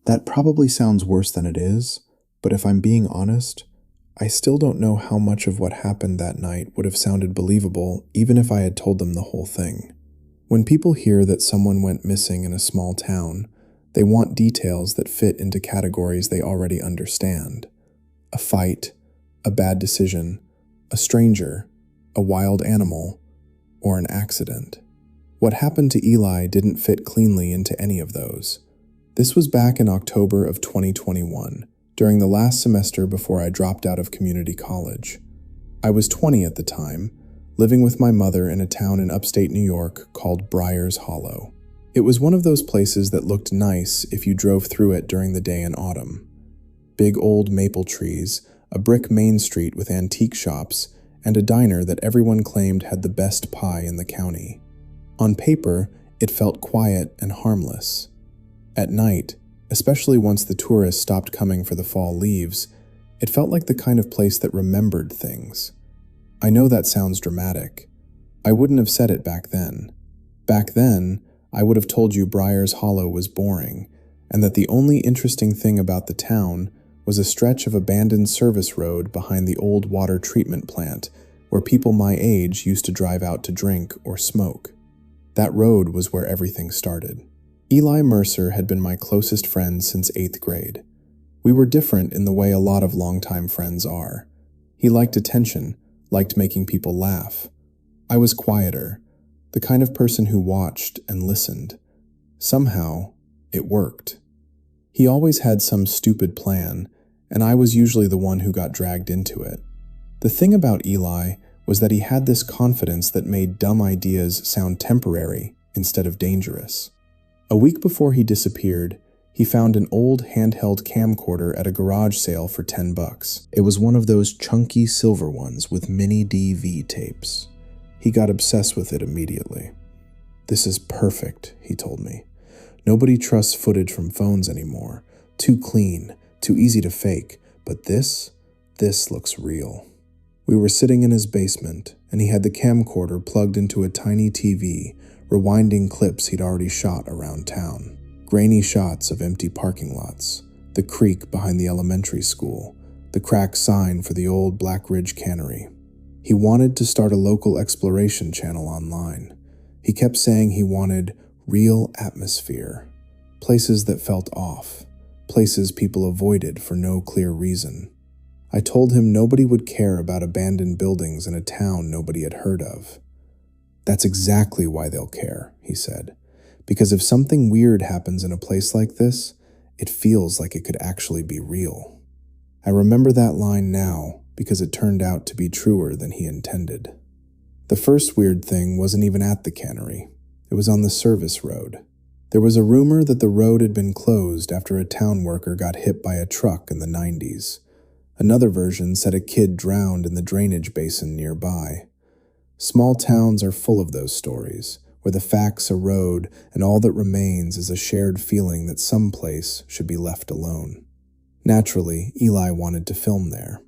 That probably sounds worse than it is, but if I'm being honest, I still don't know how much of what happened that night would have sounded believable even if I had told them the whole thing. When people hear that someone went missing in a small town, they want details that fit into categories they already understand. A fight, a bad decision, a stranger, a wild animal, or an accident. What happened to Eli didn't fit cleanly into any of those. This was back in October of 2021, during the last semester before I dropped out of community college. I was 20 at the time, living with my mother in a town in upstate New York called Briars Hollow. It was one of those places that looked nice if you drove through it during the day in autumn. Big old maple trees, a brick main street with antique shops, and a diner that everyone claimed had the best pie in the county. On paper, it felt quiet and harmless. At night, especially once the tourists stopped coming for the fall leaves, it felt like the kind of place that remembered things. I know that sounds dramatic. I wouldn't have said it back then. Back then, I would have told you Briars Hollow was boring, and that the only interesting thing about the town was a stretch of abandoned service road behind the old water treatment plant where people my age used to drive out to drink or smoke. That road was where everything started. Eli Mercer had been my closest friend since 8th grade. We were different in the way a lot of longtime friends are. He liked attention, liked making people laugh. I was quieter, the kind of person who watched and listened. Somehow, it worked. He always had some stupid plan, and I was usually the one who got dragged into it. The thing about Eli was that he had this confidence that made dumb ideas sound temporary instead of dangerous. A week before he disappeared, he found an old handheld camcorder at a garage sale for $10. It was one of those chunky silver ones with mini DV tapes. He got obsessed with it immediately. "This is perfect," he told me. "Nobody trusts footage from phones anymore. Too clean, too easy to fake, but this looks real." We were sitting in his basement, and he had the camcorder plugged into a tiny TV, rewinding clips he'd already shot around town. Grainy shots of empty parking lots, the creek behind the elementary school, the cracked sign for the old Black Ridge Cannery. He wanted to start a local exploration channel online. He kept saying he wanted real atmosphere, places that felt off, places people avoided for no clear reason. I told him nobody would care about abandoned buildings in a town nobody had heard of. "That's exactly why they'll care," he said. "Because if something weird happens in a place like this, it feels like it could actually be real." I remember that line now because it turned out to be truer than he intended. The first weird thing wasn't even at the cannery. It was on the service road. There was a rumor that the road had been closed after a town worker got hit by a truck in the 90s. Another version said a kid drowned in the drainage basin nearby. Small towns are full of those stories, where the facts erode and all that remains is a shared feeling that some place should be left alone. Naturally, Eli wanted to film there.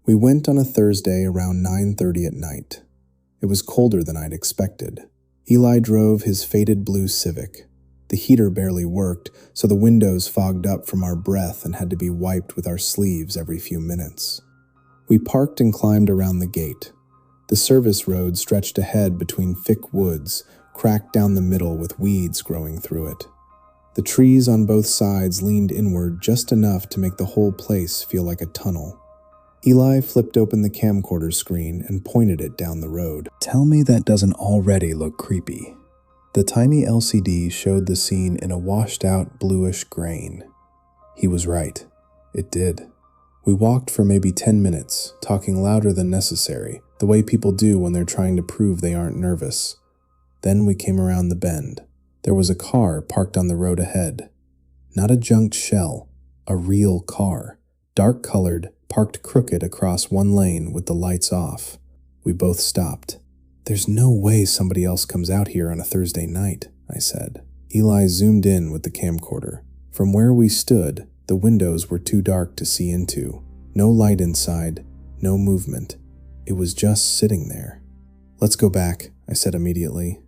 We went on a Thursday around 9:30 at night. It was colder than I'd expected. Eli drove his faded blue Civic. The heater barely worked, so the windows fogged up from our breath and had to be wiped with our sleeves every few minutes. We parked and climbed around the gate. The service road stretched ahead between thick woods, cracked down the middle with weeds growing through it. The trees on both sides leaned inward just enough to make the whole place feel like a tunnel. Eli flipped open the camcorder screen and pointed it down the road. "Tell me that doesn't already look creepy." The tiny LCD showed the scene in a washed-out bluish grain. He was right. It did. We walked for maybe 10 minutes, talking louder than necessary, the way people do when they're trying to prove they aren't nervous. Then we came around the bend. There was a car parked on the road ahead. Not a junked shell, a real car. Dark-colored, parked crooked across one lane with the lights off. We both stopped. "There's no way somebody else comes out here on a Thursday night," I said. Eli zoomed in with the camcorder. From where we stood, the windows were too dark to see into. No light inside, no movement. It was just sitting there. "Let's go back," I said immediately.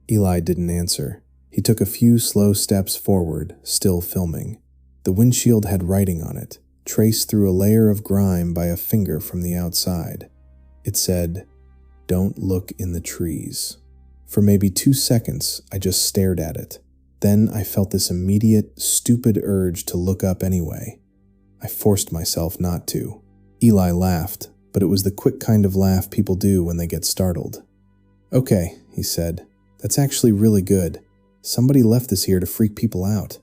Eli didn't answer. He took a few slow steps forward, still filming. The windshield had writing on it, traced through a layer of grime by a finger from the outside. It said, "Don't look in the trees." For maybe 2 seconds, I just stared at it. Then I felt this immediate, stupid urge to look up anyway. I forced myself not to. Eli laughed, but it was the quick kind of laugh people do when they get startled. "Okay," he said, "that's actually really good. Somebody left this here to freak people out.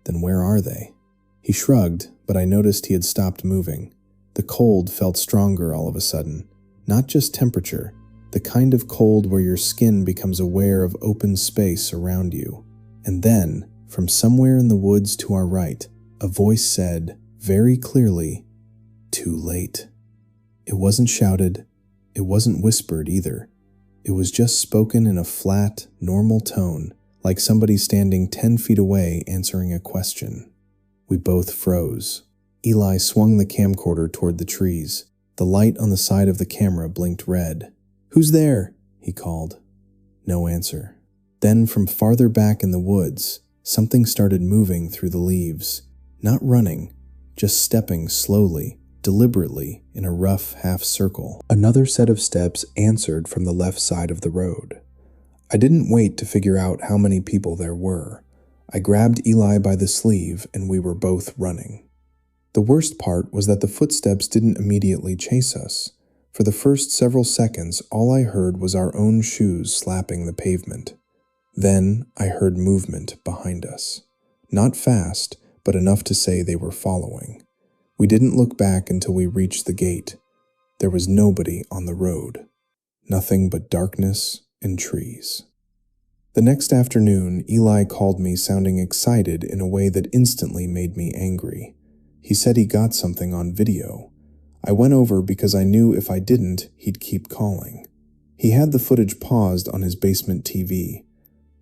Then where are they?" He shrugged, but I noticed he had stopped moving. The cold felt stronger all of a sudden. Not just temperature, the kind of cold where your skin becomes aware of open space around you. And then, from somewhere in the woods to our right, a voice said, very clearly, "Too late." It wasn't shouted. It wasn't whispered either. It was just spoken in a flat, normal tone, like somebody standing 10 feet away answering a question. We both froze. Eli swung the camcorder toward the trees. The light on the side of the camera blinked red. "Who's there?" he called. No answer. Then from farther back in the woods, something started moving through the leaves. Not running, just stepping slowly, deliberately, in a rough half circle. Another set of steps answered from the left side of the road. I didn't wait to figure out how many people there were. I grabbed Eli by the sleeve and we were both running. The worst part was that the footsteps didn't immediately chase us. For the first several seconds, all I heard was our own shoes slapping the pavement. Then I heard movement behind us. Not fast, but enough to say they were following. We didn't look back until we reached the gate. There was nobody on the road. Nothing but darkness and trees. The next afternoon, Eli called me sounding excited in a way that instantly made me angry. He said he got something on video. I went over because I knew if I didn't, he'd keep calling. He had the footage paused on his basement TV.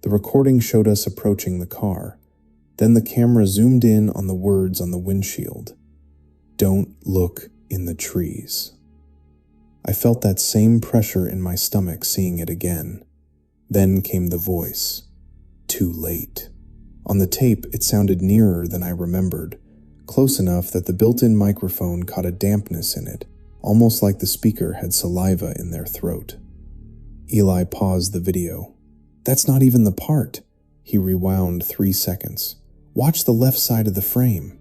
The recording showed us approaching the car. Then the camera zoomed in on the words on the windshield. "Don't look in the trees." I felt that same pressure in my stomach seeing it again. Then came the voice. "Too late." On the tape, it sounded nearer than I remembered, close enough that the built-in microphone caught a dampness in it, almost like the speaker had saliva in their throat. Eli paused the video. "That's not even the part." He rewound 3 seconds. "Watch the left side of the frame."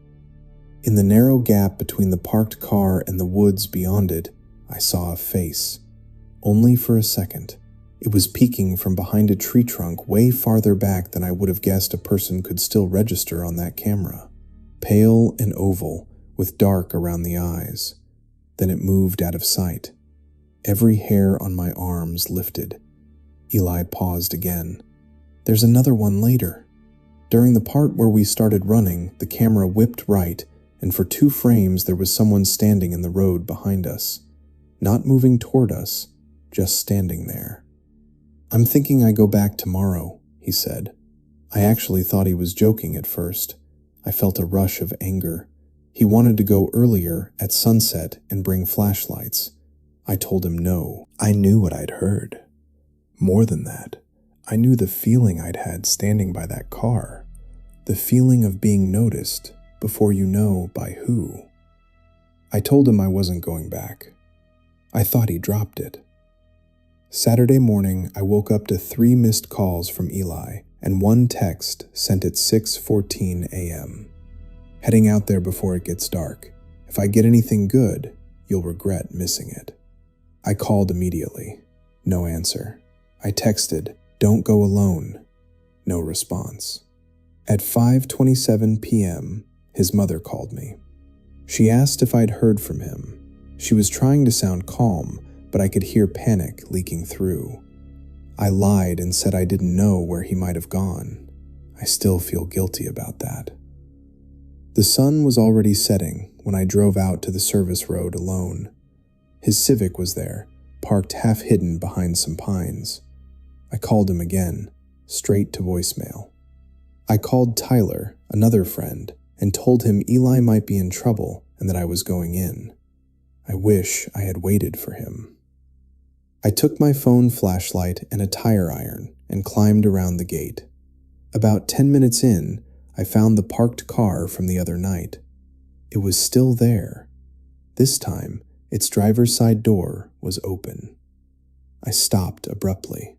In the narrow gap between the parked car and the woods beyond it, I saw a face. Only for a second. It was peeking from behind a tree trunk way farther back than I would have guessed a person could still register on that camera. Pale and oval, with dark around the eyes. Then it moved out of sight. Every hair on my arms lifted. Eli paused again. "There's another one later." During the part where we started running, the camera whipped right, and for 2 frames there was someone standing in the road behind us. Not moving toward us, just standing there. "I'm thinking I go back tomorrow," he said. I actually thought he was joking at first. I felt a rush of anger. He wanted to go earlier, at sunset, and bring flashlights. I told him no. I knew what I'd heard. More than that, I knew the feeling I'd had standing by that car. The feeling of being noticed, before you know by who. I told him I wasn't going back. I thought he dropped it. Saturday morning, I woke up to 3 missed calls from Eli and 1 text sent at 6:14 a.m. "Heading out there before it gets dark. If I get anything good, you'll regret missing it." I called immediately. No answer. I texted, "Don't go alone." No response. At 5:27 p.m., his mother called me. She asked if I'd heard from him. She was trying to sound calm, but I could hear panic leaking through. I lied and said I didn't know where he might have gone. I still feel guilty about that. The sun was already setting when I drove out to the service road alone. His Civic was there, parked half hidden behind some pines. I called him again, straight to voicemail. I called Tyler, another friend, and told him Eli might be in trouble and that I was going in. I wish I had waited for him. I took my phone flashlight and a tire iron and climbed around the gate. About 10 minutes in, I found the parked car from the other night. It was still there. This time, its driver's side door was open. I stopped abruptly.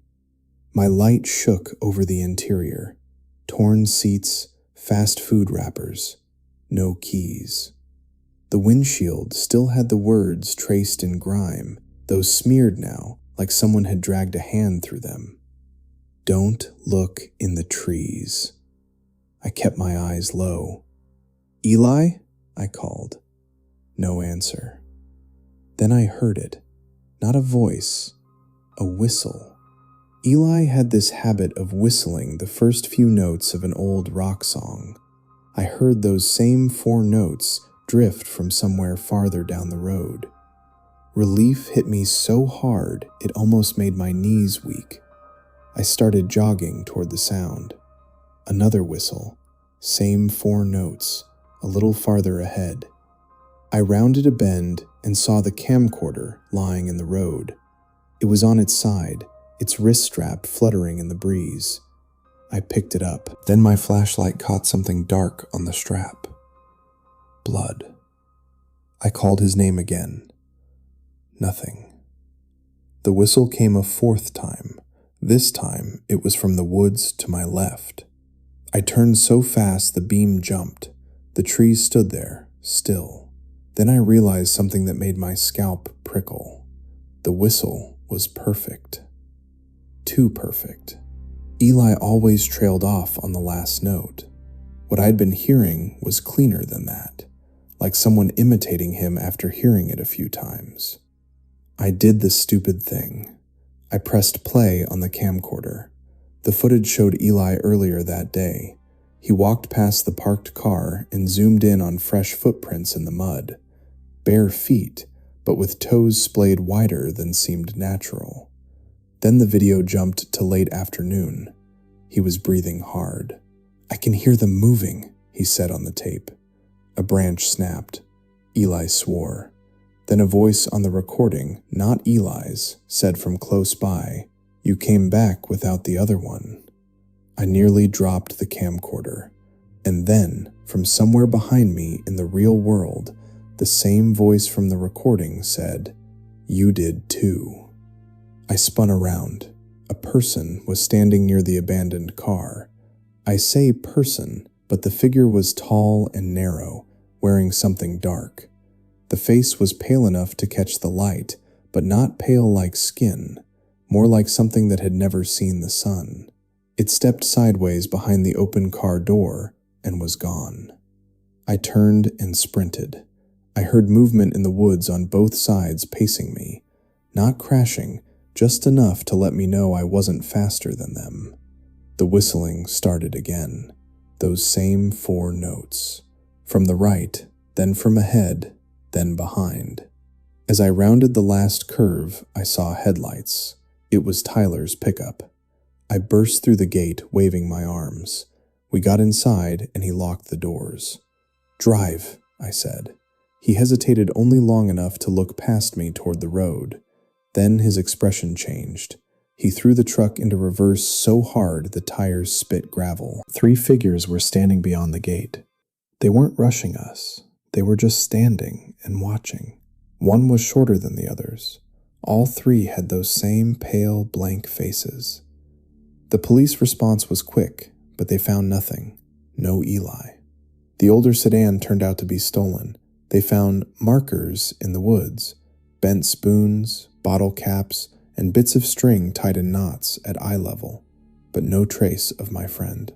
My light shook over the interior. Torn seats, fast food wrappers, no keys. The windshield still had the words traced in grime, though smeared now, like someone had dragged a hand through them. "Don't look in the trees." I kept my eyes low. "Eli?" I called. No answer. Then I heard it. Not a voice, a whistle. Eli had this habit of whistling the first few notes of an old rock song. I heard those same 4 notes drift from somewhere farther down the road. Relief hit me so hard it almost made my knees weak. I started jogging toward the sound. Another whistle, same 4 notes, a little farther ahead. I rounded a bend and saw the camcorder lying in the road. It was on its side, its wrist strap fluttering in the breeze. I picked it up. Then my flashlight caught something dark on the strap. Blood. I called his name again. Nothing. The whistle came a 4th time. This time, it was from the woods to my left. I turned so fast the beam jumped. The trees stood there, still. Then I realized something that made my scalp prickle. The whistle was perfect. Too perfect. Eli always trailed off on the last note. What I'd been hearing was cleaner than that, like someone imitating him after hearing it a few times. I did the stupid thing. I pressed play on the camcorder. The footage showed Eli earlier that day. He walked past the parked car and zoomed in on fresh footprints in the mud. Bare feet, but with toes splayed wider than seemed natural. Then the video jumped to late afternoon. He was breathing hard. "I can hear them moving," he said on the tape. A branch snapped. Eli swore. Then a voice on the recording, not Eli's, said from close by, "You came back without the other one." I nearly dropped the camcorder. And then, from somewhere behind me in the real world, the same voice from the recording said, "You did too." I spun around. A person was standing near the abandoned car. I say person, but the figure was tall and narrow, wearing something dark. The face was pale enough to catch the light, but not pale like skin, more like something that had never seen the sun. It stepped sideways behind the open car door and was gone. I turned and sprinted. I heard movement in the woods on both sides pacing me, not crashing, just enough to let me know I wasn't faster than them. The whistling started again, those same 4 notes. From the right, then from ahead, then behind. As I rounded the last curve, I saw headlights. It was Tyler's pickup. I burst through the gate, waving my arms. We got inside, and he locked the doors. "Drive," I said. He hesitated only long enough to look past me toward the road. Then his expression changed. He threw the truck into reverse so hard the tires spit gravel. 3 figures were standing beyond the gate. They weren't rushing us. They were just standing and watching. One was shorter than the others. All 3 had those same pale, blank faces. The police response was quick, but they found nothing. No Eli. The older sedan turned out to be stolen. They found markers in the woods, bent spoons, bottle caps, and bits of string tied in knots at eye level, but no trace of my friend.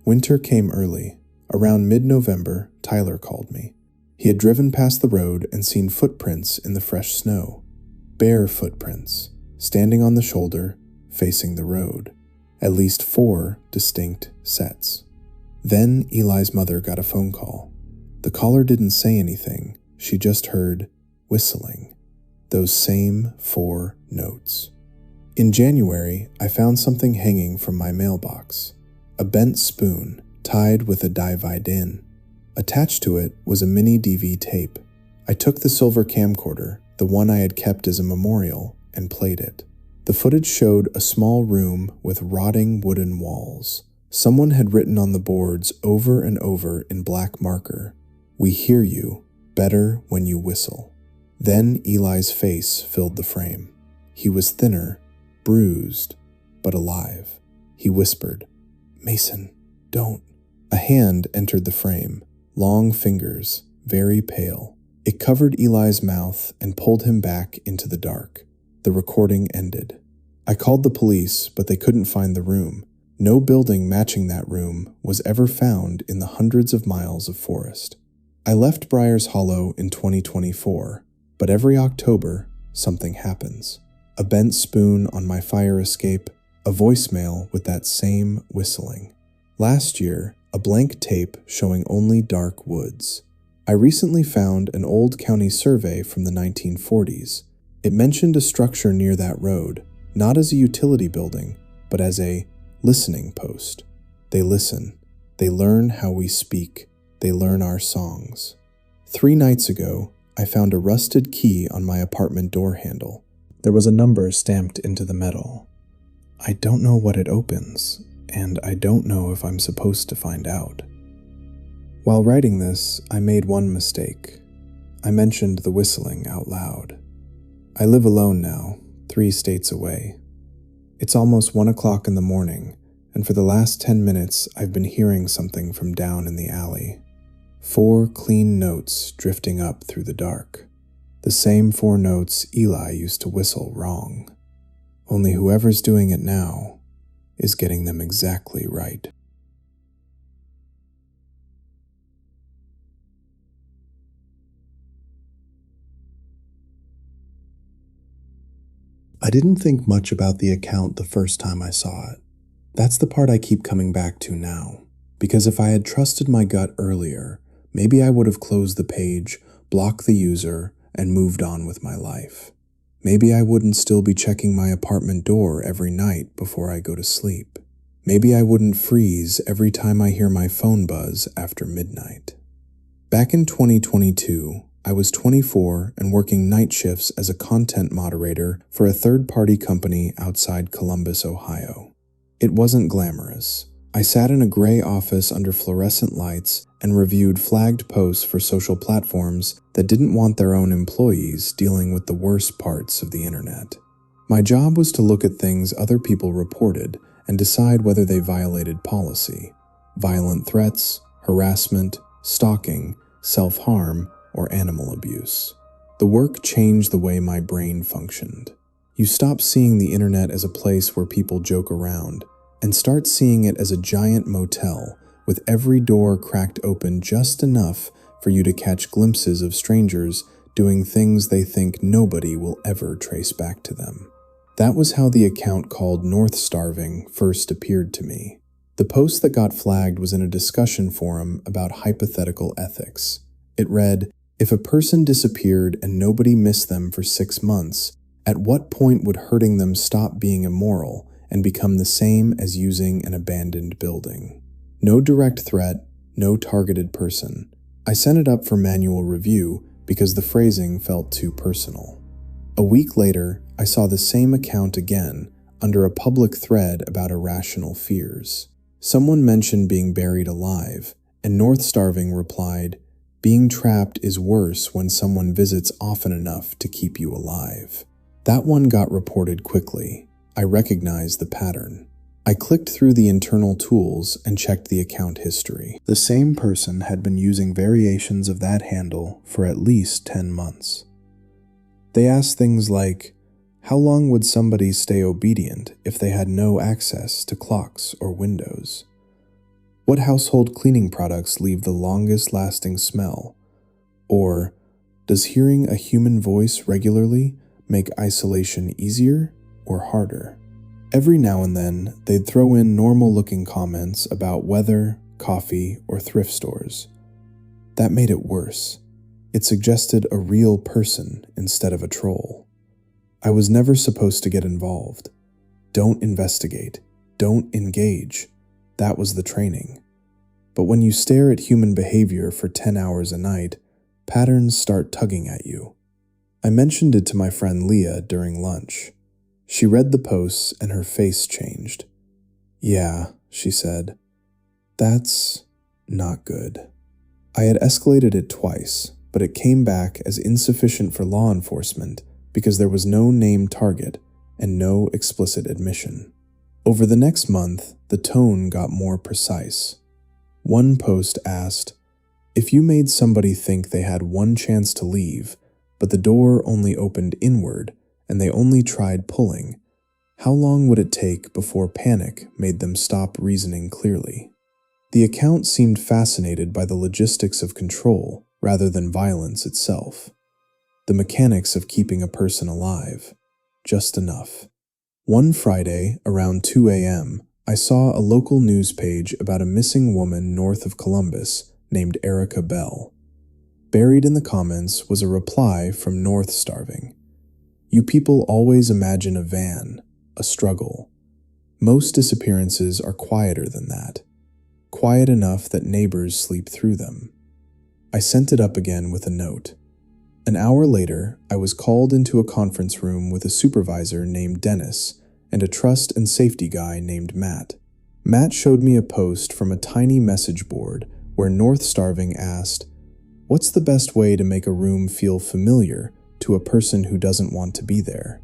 Winter came early. Around mid-November, Tyler called me. He had driven past the road and seen footprints in the fresh snow. Bare footprints, standing on the shoulder, facing the road. At least 4 distinct sets. Then Eli's mother got a phone call. The caller didn't say anything. She just heard whistling. Those same 4 notes. In January, I found something hanging from my mailbox. A bent spoon, tied with a die-vide-in. Attached to it was a mini DV tape. I took the silver camcorder, the one I had kept as a memorial, and played it. The footage showed a small room with rotting wooden walls. Someone had written on the boards over and over in black marker, "We hear you, better when you whistle." Then Eli's face filled the frame. He was thinner, bruised, but alive. He whispered, "Mason, don't." A hand entered the frame, long fingers, very pale. It covered Eli's mouth and pulled him back into the dark. The recording ended. I called the police, but they couldn't find the room. No building matching that room was ever found in the hundreds of miles of forest. I left Briars Hollow in 2024, but every October, something happens. A bent spoon on my fire escape, a voicemail with that same whistling. Last year, a blank tape showing only dark woods. I recently found an old county survey from the 1940s. It mentioned a structure near that road, not as a utility building, but as a listening post. They listen. They learn how we speak. They learn our songs. 3 nights ago, I found a rusted key on my apartment door handle. There was a number stamped into the metal. I don't know what it opens, and I don't know if I'm supposed to find out. While writing this, I made one mistake. I mentioned the whistling out loud. I live alone now, 3 states away. It's almost 1 o'clock in the morning, and for the last 10 minutes I've been hearing something from down in the alley. 4 clean notes drifting up through the dark. The same 4 notes Eli used to whistle wrong. Only whoever's doing it now is getting them exactly right. I didn't think much about the account the first time I saw it. That's the part I keep coming back to now, because if I had trusted my gut earlier, maybe I would have closed the page, blocked the user, and moved on with my life. Maybe I wouldn't still be checking my apartment door every night before I go to sleep. Maybe I wouldn't freeze every time I hear my phone buzz after midnight. Back in 2022, I was 24 and working night shifts as a content moderator for a third-party company outside Columbus, Ohio. It wasn't glamorous. I sat in a gray office under fluorescent lights and reviewed flagged posts for social platforms that didn't want their own employees dealing with the worst parts of the internet. My job was to look at things other people reported and decide whether they violated policy. Violent threats, harassment, stalking, self-harm, or animal abuse. The work changed the way my brain functioned. You stop seeing the internet as a place where people joke around and start seeing it as a giant motel with every door cracked open just enough for you to catch glimpses of strangers doing things they think nobody will ever trace back to them. That was how the account called North Starving first appeared to me. The post that got flagged was in a discussion forum about hypothetical ethics. It read, "If a person disappeared and nobody missed them for 6 months, at what point would hurting them stop being immoral and become the same as using an abandoned building?" No direct threat, no targeted person. I sent it up for manual review because the phrasing felt too personal. A week later, I saw the same account again under a public thread about irrational fears. Someone mentioned being buried alive, and North Starving replied, "Being trapped is worse when someone visits often enough to keep you alive." That one got reported quickly. I recognized the pattern. I clicked through the internal tools and checked the account history. The same person had been using variations of that handle for at least 10 months. They asked things like, how long would somebody stay obedient if they had no access to clocks or windows? What household cleaning products leave the longest lasting smell? Or, does hearing a human voice regularly make isolation easier or harder? Every now and then, they'd throw in normal-looking comments about weather, coffee, or thrift stores. That made it worse. It suggested a real person instead of a troll. I was never supposed to get involved. Don't investigate. Don't engage. That was the training. But when you stare at human behavior for 10 hours a night, patterns start tugging at you. I mentioned it to my friend Leah during lunch. She read the posts and her face changed. "Yeah," she said, That's not good. I had escalated it twice, but it came back as insufficient for law enforcement because there was no named target and no explicit admission. Over the next month, the tone got more precise. One post asked, "If you made somebody think they had one chance to leave, but the door only opened inward and they only tried pulling, how long would it take before panic made them stop reasoning clearly?" The account seemed fascinated by the logistics of control rather than violence itself. The mechanics of keeping a person alive. Just enough. One Friday, around 2 a.m., I saw a local news page about a missing woman north of Columbus named Erica Bell. Buried in the comments was a reply from North Starving. "You people always imagine a van, a struggle. Most disappearances are quieter than that. Quiet enough that neighbors sleep through them." I sent it up again with a note. An hour later, I was called into a conference room with a supervisor named Dennis and a trust and safety guy named Matt. Matt showed me a post from a tiny message board where North Starving asked, "What's the best way to make a room feel familiar to a person who doesn't want to be there?"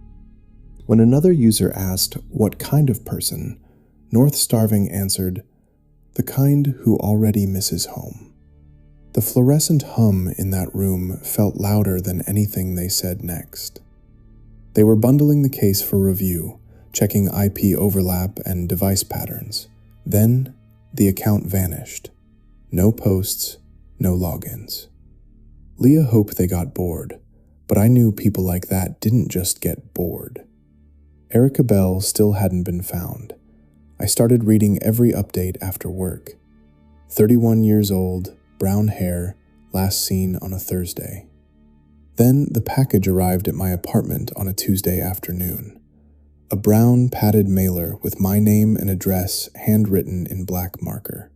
When another user asked, "What kind of person?" North Starving answered, "The kind who already misses home." The fluorescent hum in that room felt louder than anything they said next. They were bundling the case for review, checking IP overlap and device patterns. Then, the account vanished. No posts, no logins. Leah hoped they got bored, but I knew people like that didn't just get bored. Erica Bell still hadn't been found. I started reading every update after work. 31 years old, brown hair, last seen on a Thursday. Then the package arrived at my apartment on a Tuesday afternoon. A brown padded mailer with my name and address handwritten in black marker.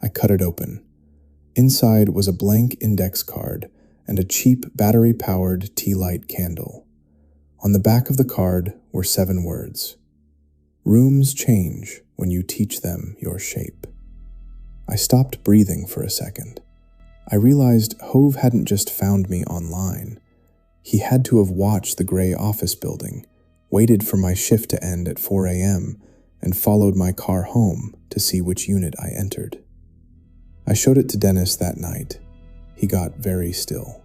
I cut it open. Inside was a blank index card and a cheap battery-powered tea light candle. On the back of the card were 7 words. "Rooms change when you teach them your shape." I stopped breathing for a second. I realized Hove hadn't just found me online. He had to have watched the gray office building, waited for my shift to end at 4 a.m., and followed my car home to see which unit I entered. I showed it to Dennis that night. He got very still.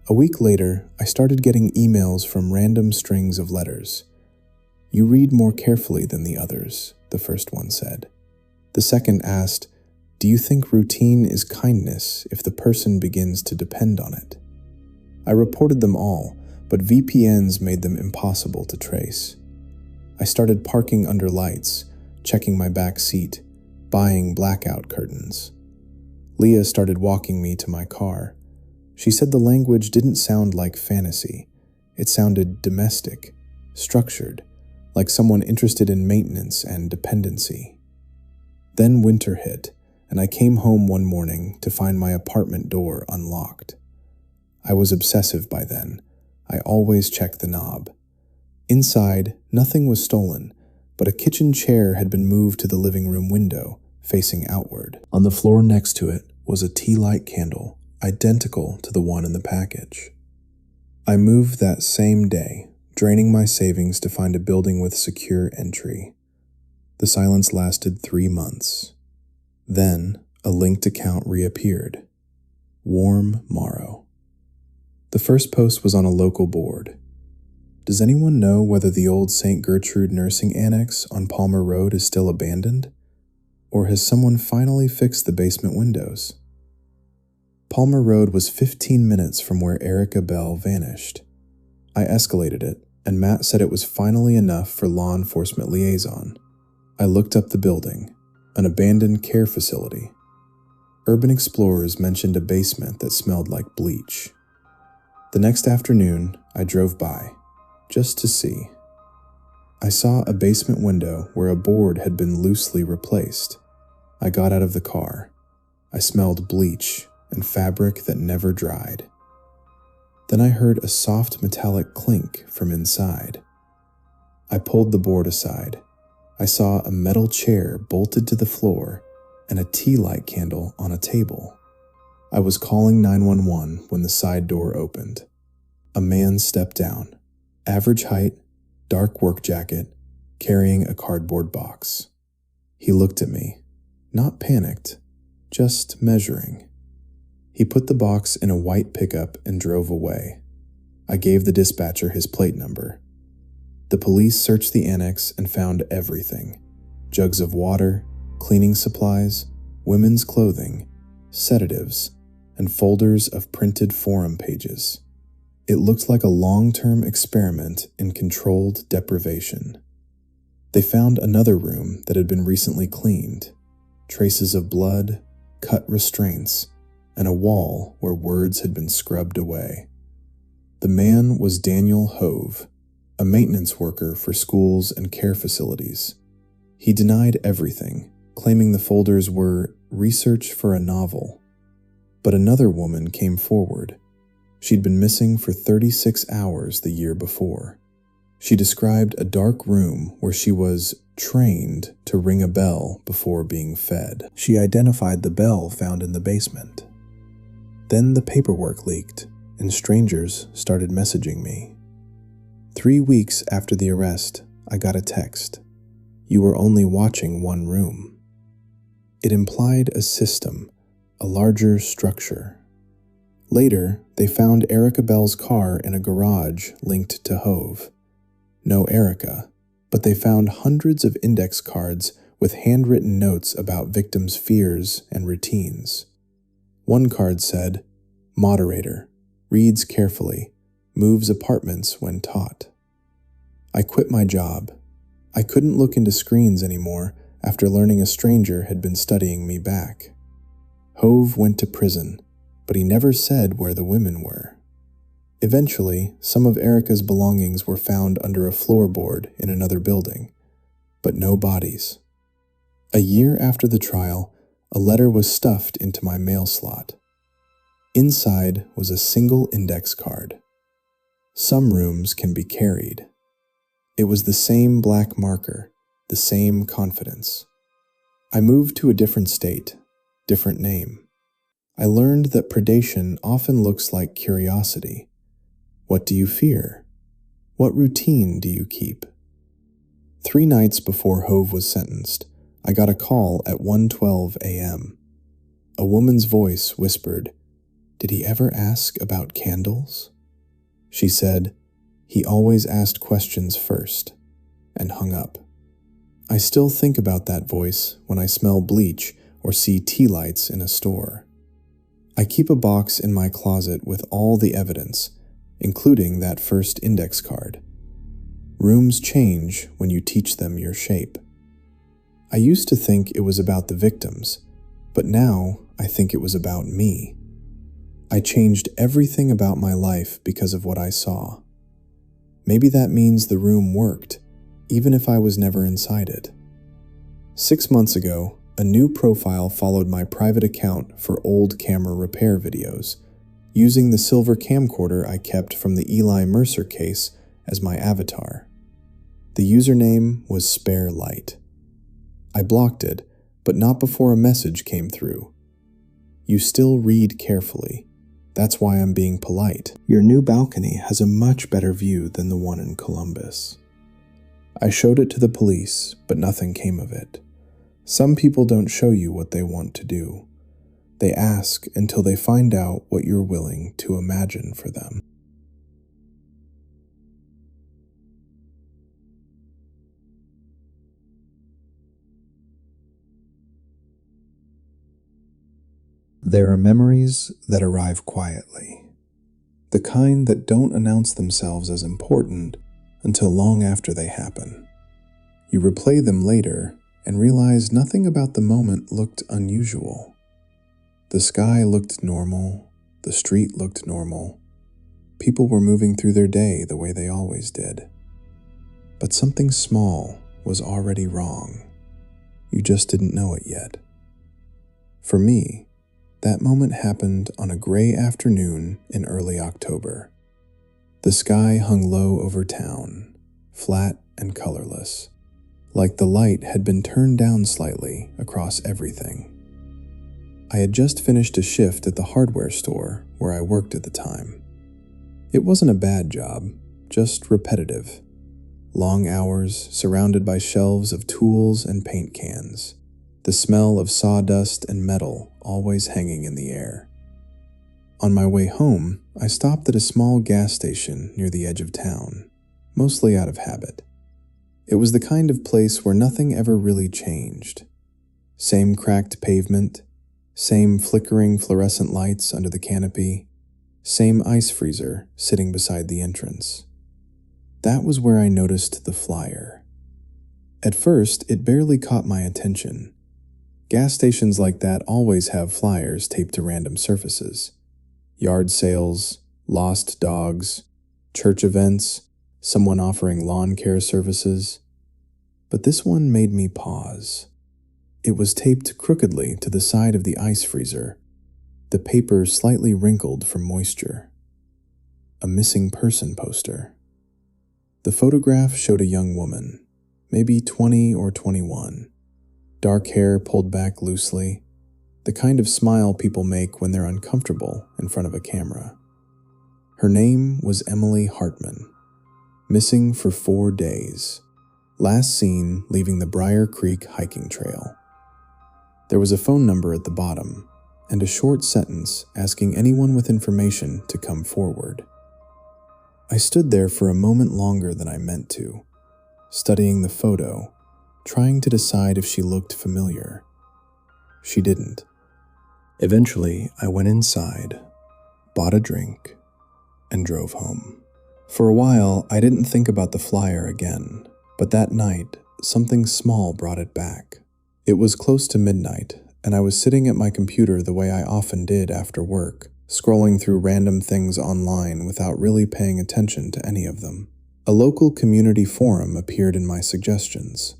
A week later, I started getting emails from random strings of letters. "You read more carefully than the others," the first one said. The second asked, "Do you think routine is kindness if the person begins to depend on it?" I reported them all, but VPNs made them impossible to trace. I started parking under lights, checking my back seat, buying blackout curtains. Leah started walking me to my car. She said the language didn't sound like fantasy. It sounded domestic, structured, like someone interested in maintenance and dependency. Then winter hit, and I came home one morning to find my apartment door unlocked. I was obsessive by then. I always checked the knob. Inside, nothing was stolen, but a kitchen chair had been moved to the living room window, facing outward. On the floor next to it was a tea light candle, identical to the one in the package. I moved that same day, draining my savings to find a building with secure entry. The silence lasted 3 months. Then, a linked account reappeared. Warm Morrow. The first post was on a local board. "Does anyone know whether the old St. Gertrude nursing annex on Palmer Road is still abandoned? Or has someone finally fixed the basement windows?" Palmer Road was 15 minutes from where Erica Bell vanished. I escalated it, and Matt said it was finally enough for law enforcement liaison. I looked up the building, an abandoned care facility. Urban Explorers mentioned a basement that smelled like bleach. The next afternoon, I drove by, just to see. I saw a basement window where a board had been loosely replaced. I got out of the car. I smelled bleach and fabric that never dried. Then I heard a soft metallic clink from inside. I pulled the board aside. I saw a metal chair bolted to the floor and a tea light candle on a table. I was calling 911 when the side door opened. A man stepped down, average height, dark work jacket, carrying a cardboard box. He looked at me, not panicked, just measuring. He put the box in a white pickup and drove away. I gave the dispatcher his plate number. The police searched the annex and found everything: jugs of water, cleaning supplies, women's clothing, sedatives, and folders of printed forum pages. It looked like a long-term experiment in controlled deprivation. They found another room that had been recently cleaned, traces of blood, cut restraints, and a wall where words had been scrubbed away. The man was Daniel Hove, a maintenance worker for schools and care facilities. He denied everything, claiming the folders were research for a novel. But another woman came forward. She'd been missing for 36 hours the year before. She described a dark room where she was trained to ring a bell before being fed. She identified the bell found in the basement. Then the paperwork leaked, and strangers started messaging me. 3 weeks after the arrest, I got a text. You were only watching one room. It implied a system, a larger structure. Later, they found Erica Bell's car in a garage linked to Hove. No Erica, but they found hundreds of index cards with handwritten notes about victims' fears and routines. One card said, "Moderator, reads carefully, moves apartments when taught." I quit my job. I couldn't look into screens anymore after learning a stranger had been studying me back. Hove went to prison, but he never said where the women were. Eventually, some of Erica's belongings were found under a floorboard in another building, but no bodies. A year after the trial, a letter was stuffed into my mail slot. Inside was a single index card. Some rooms can be carried. It was the same black marker, the same confidence. I moved to a different state, different name. I learned that predation often looks like curiosity. What do you fear? What routine do you keep? 3 nights before Hove was sentenced, I got a call at 1:12 a.m. A woman's voice whispered, "Did he ever ask about candles?" She said, "He always asked questions first," and hung up. I still think about that voice when I smell bleach or see tea lights in a store. I keep a box in my closet with all the evidence, including that first index card. Rooms change when you teach them your shape. I used to think it was about the victims, but now I think it was about me. I changed everything about my life because of what I saw. Maybe that means the room worked, even if I was never inside it. 6 months ago, a new profile followed my private account for old camera repair videos, using the silver camcorder I kept from the Eli Mercer case as my avatar. The username was Spare Light. I blocked it, but not before a message came through. "You still read carefully. That's why I'm being polite. Your new balcony has a much better view than the one in Columbus." I showed it to the police, but nothing came of it. Some people don't show you what they want to do. They ask until they find out what you're willing to imagine for them. There are memories that arrive quietly, the kind that don't announce themselves as important until long after they happen. You replay them later and realize nothing about the moment looked unusual. The sky looked normal, the street looked normal. People were moving through their day the way they always did. But something small was already wrong. You just didn't know it yet. For me, that moment happened on a gray afternoon in early October. The sky hung low over town, flat and colorless, like the light had been turned down slightly across everything. I had just finished a shift at the hardware store where I worked at the time. It wasn't a bad job, just repetitive. Long hours surrounded by shelves of tools and paint cans, the smell of sawdust and metal always hanging in the air. On my way home, I stopped at a small gas station near the edge of town, mostly out of habit. It was the kind of place where nothing ever really changed. Same cracked pavement, same flickering fluorescent lights under the canopy, same ice freezer sitting beside the entrance. That was where I noticed the flyer. At first, it barely caught my attention. Gas stations like that always have flyers taped to random surfaces. Yard sales, lost dogs, church events, someone offering lawn care services. But this one made me pause. It was taped crookedly to the side of the ice freezer, the paper slightly wrinkled from moisture. A missing person poster. The photograph showed a young woman, maybe 20 or 21. Dark hair pulled back loosely, the kind of smile people make when they're uncomfortable in front of a camera. Her name was Emily Hartman. Missing for 4 days. Last seen leaving the Briar Creek hiking trail. There was a phone number at the bottom, and a short sentence asking anyone with information to come forward. I stood there for a moment longer than I meant to, studying the photo, trying to decide if she looked familiar. She didn't. Eventually, I went inside, bought a drink, and drove home. For a while, I didn't think about the flyer again, but that night, something small brought it back. It was close to midnight, and I was sitting at my computer the way I often did after work, scrolling through random things online without really paying attention to any of them. A local community forum appeared in my suggestions.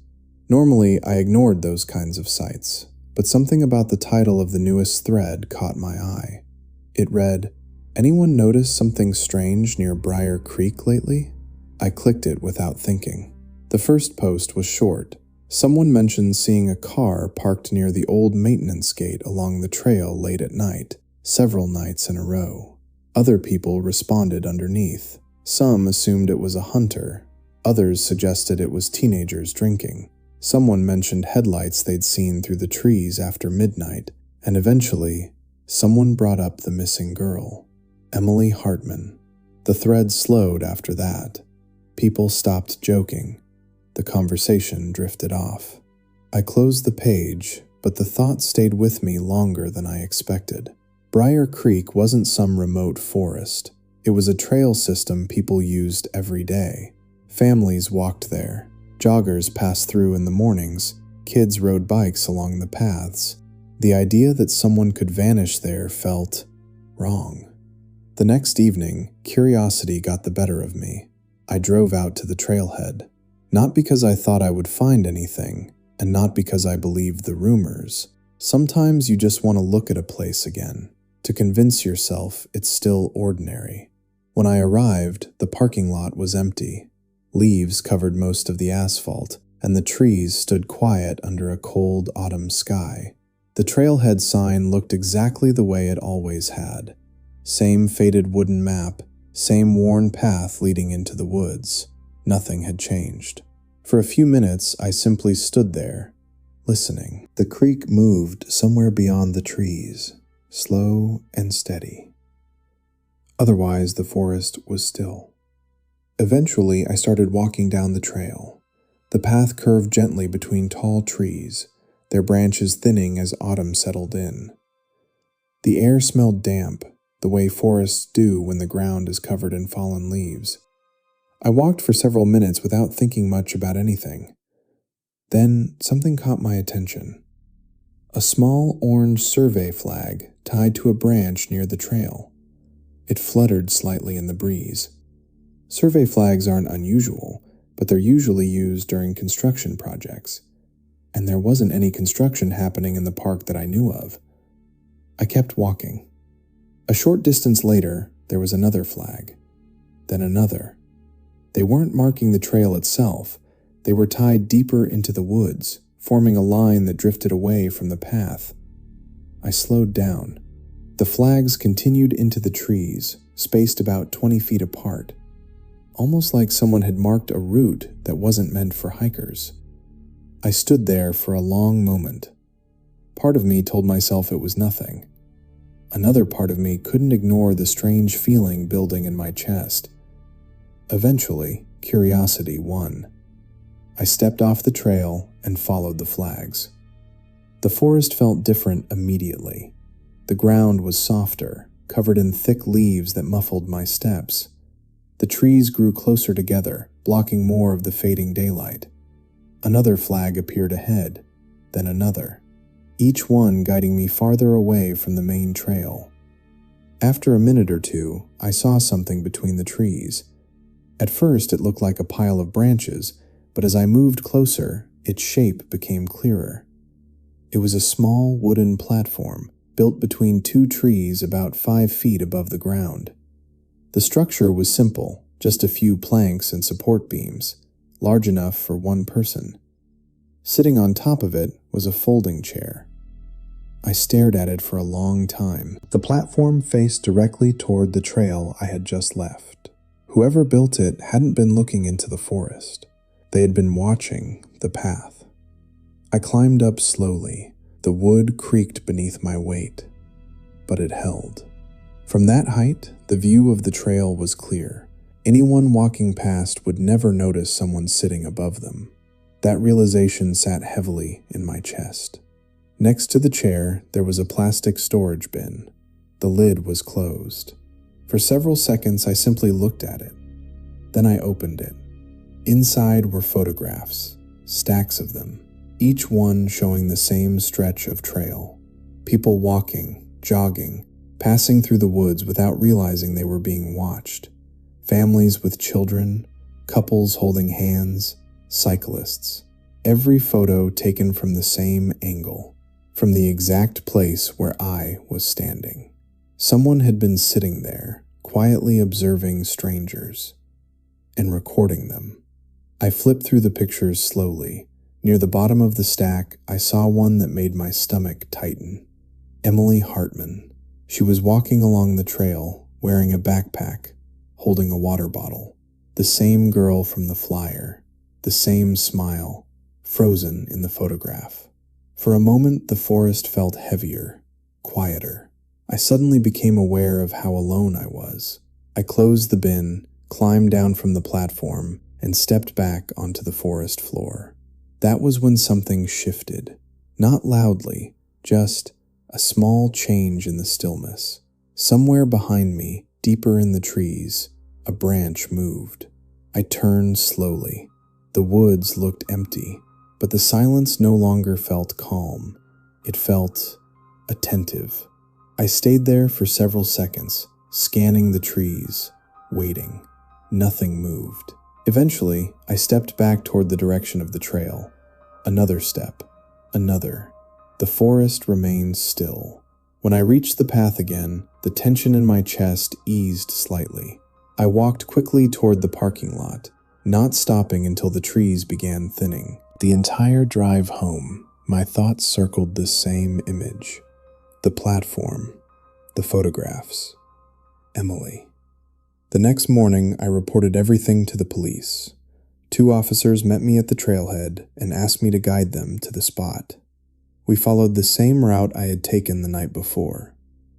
Normally, I ignored those kinds of sites, but something about the title of the newest thread caught my eye. It read, "Anyone notice something strange near Briar Creek lately?" I clicked it without thinking. The first post was short. Someone mentioned seeing a car parked near the old maintenance gate along the trail late at night, several nights in a row. Other people responded underneath. Some assumed it was a hunter. Others suggested it was teenagers drinking. Someone mentioned headlights they'd seen through the trees after midnight, and eventually, someone brought up the missing girl, Emily Hartman. The thread slowed after that. People stopped joking. The conversation drifted off. I closed the page, but the thought stayed with me longer than I expected. Briar Creek wasn't some remote forest. It was a trail system people used every day. Families walked there. Joggers passed through in the mornings. Kids rode bikes along the paths. The idea that someone could vanish there felt wrong. The next evening, curiosity got the better of me. I drove out to the trailhead. Not because I thought I would find anything, and not because I believed the rumors. Sometimes you just want to look at a place again, to convince yourself it's still ordinary. When I arrived, the parking lot was empty. Leaves covered most of the asphalt, and the trees stood quiet under a cold autumn sky. The trailhead sign looked exactly the way it always had. Same faded wooden map, same worn path leading into the woods. Nothing had changed. For a few minutes, I simply stood there, listening. The creek moved somewhere beyond the trees, slow and steady. Otherwise, the forest was still. Eventually, I started walking down the trail. The path curved gently between tall trees, their branches thinning as autumn settled in. The air smelled damp, the way forests do when the ground is covered in fallen leaves. I walked for several minutes without thinking much about anything. Then something caught my attention. A small orange survey flag tied to a branch near the trail. It fluttered slightly in the breeze. Survey flags aren't unusual, but they're usually used during construction projects. And there wasn't any construction happening in the park that I knew of. I kept walking. A short distance later, there was another flag. Then another. They weren't marking the trail itself. They were tied deeper into the woods, forming a line that drifted away from the path. I slowed down. The flags continued into the trees, spaced about 20 feet apart, almost like someone had marked a route that wasn't meant for hikers. I stood there for a long moment. Part of me told myself it was nothing. Another part of me couldn't ignore the strange feeling building in my chest. Eventually, curiosity won. I stepped off the trail and followed the flags. The forest felt different immediately. The ground was softer, covered in thick leaves that muffled my steps. The trees grew closer together, blocking more of the fading daylight. Another flag appeared ahead, then another, each one guiding me farther away from the main trail. After a minute or two, I saw something between the trees. At first, it looked like a pile of branches, but as I moved closer, its shape became clearer. It was a small wooden platform built between two trees about 5 feet above the ground. The structure was simple, just a few planks and support beams, large enough for one person. Sitting on top of it was a folding chair. I stared at it for a long time. The platform faced directly toward the trail I had just left. Whoever built it hadn't been looking into the forest. They had been watching the path. I climbed up slowly. The wood creaked beneath my weight, but it held. From that height, the view of the trail was clear. Anyone walking past would never notice someone sitting above them. That realization sat heavily in my chest. Next to the chair, there was a plastic storage bin. The lid was closed. For several seconds, I simply looked at it. Then I opened it. Inside were photographs, stacks of them, each one showing the same stretch of trail. People walking, jogging, passing through the woods without realizing they were being watched. Families with children, couples holding hands, cyclists. Every photo taken from the same angle, from the exact place where I was standing. Someone had been sitting there, quietly observing strangers and recording them. I flipped through the pictures slowly. Near the bottom of the stack, I saw one that made my stomach tighten. Emily Hartman. She was walking along the trail, wearing a backpack, holding a water bottle. The same girl from the flyer, the same smile, frozen in the photograph. For a moment, the forest felt heavier, quieter. I suddenly became aware of how alone I was. I closed the bin, climbed down from the platform, and stepped back onto the forest floor. That was when something shifted. Not loudly, just a small change in the stillness. Somewhere behind me, deeper in the trees, a branch moved. I turned slowly. The woods looked empty, but the silence no longer felt calm. It felt attentive. I stayed there for several seconds, scanning the trees, waiting. Nothing moved. Eventually, I stepped back toward the direction of the trail. Another step. Another. The forest remained still. When I reached the path again, the tension in my chest eased slightly. I walked quickly toward the parking lot, not stopping until the trees began thinning. The entire drive home, my thoughts circled the same image. The platform. The photographs. Emily. The next morning, I reported everything to the police. 2 officers met me at the trailhead and asked me to guide them to the spot. We followed the same route I had taken the night before.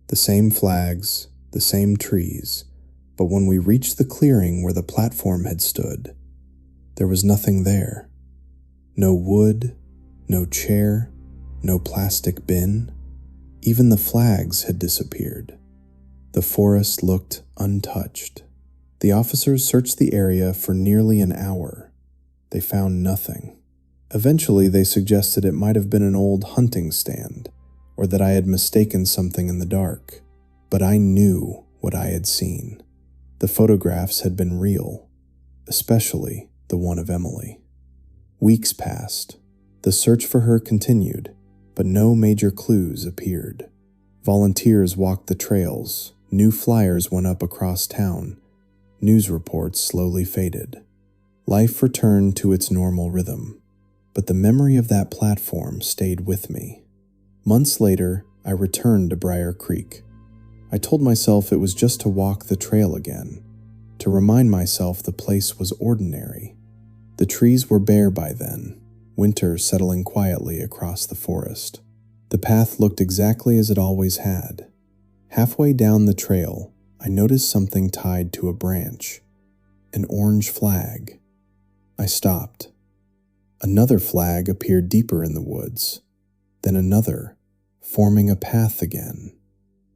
The same flags, the same trees, but when we reached the clearing where the platform had stood, there was nothing there. No wood, no chair, no plastic bin. Even the flags had disappeared. The forest looked untouched. The officers searched the area for nearly an hour. They found nothing. Eventually, they suggested it might have been an old hunting stand, or that I had mistaken something in the dark. But I knew what I had seen. The photographs had been real, especially the one of Emily. Weeks passed. The search for her continued, but no major clues appeared. Volunteers walked the trails. New flyers went up across town. News reports slowly faded. Life returned to its normal rhythm, but the memory of that platform stayed with me. Months later, I returned to Briar Creek. I told myself it was just to walk the trail again, to remind myself the place was ordinary. The trees were bare by then, winter settling quietly across the forest. The path looked exactly as it always had. Halfway down the trail, I noticed something tied to a branch, an orange flag. I stopped. Another flag appeared deeper in the woods, then another, forming a path again.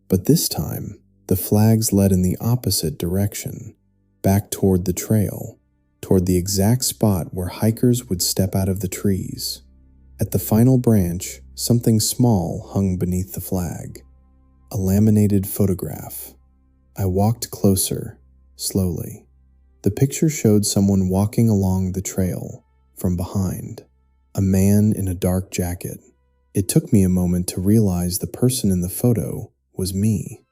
But this time, the flags led in the opposite direction, back toward the trail, toward the exact spot where hikers would step out of the trees. At the final branch, something small hung beneath the flag, a laminated photograph. I walked closer, slowly. The picture showed someone walking along the trail from behind, a man in a dark jacket. It took me a moment to realize the person in the photo was me,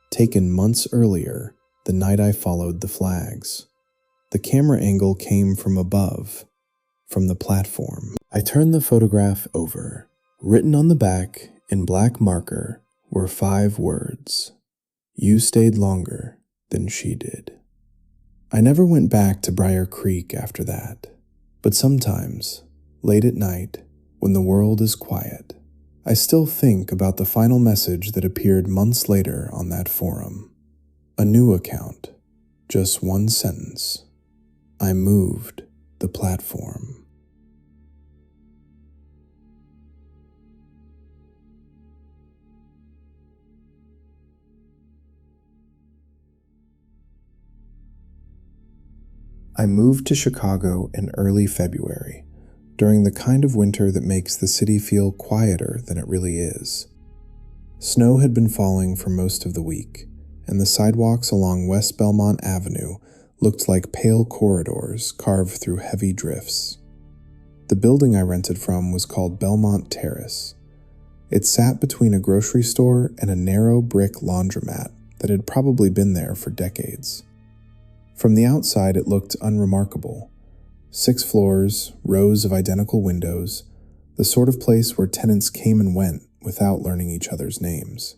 taken months earlier, the night I followed the flags. The camera angle came from above, from the platform. I turned the photograph over. Written on the back in black marker were 5 words: "You stayed longer than she did." I never went back to Briar Creek after that, but sometimes, late at night, when the world is quiet, I still think about the final message that appeared months later on that forum. A new account, just one sentence: "I moved the platform." I moved to Chicago in early February, during the kind of winter that makes the city feel quieter than it really is. Snow had been falling for most of the week, and the sidewalks along West Belmont Avenue looked like pale corridors carved through heavy drifts. The building I rented from was called Belmont Terrace. It sat between a grocery store and a narrow brick laundromat that had probably been there for decades. From the outside, it looked unremarkable. 6 floors, rows of identical windows, the sort of place where tenants came and went without learning each other's names.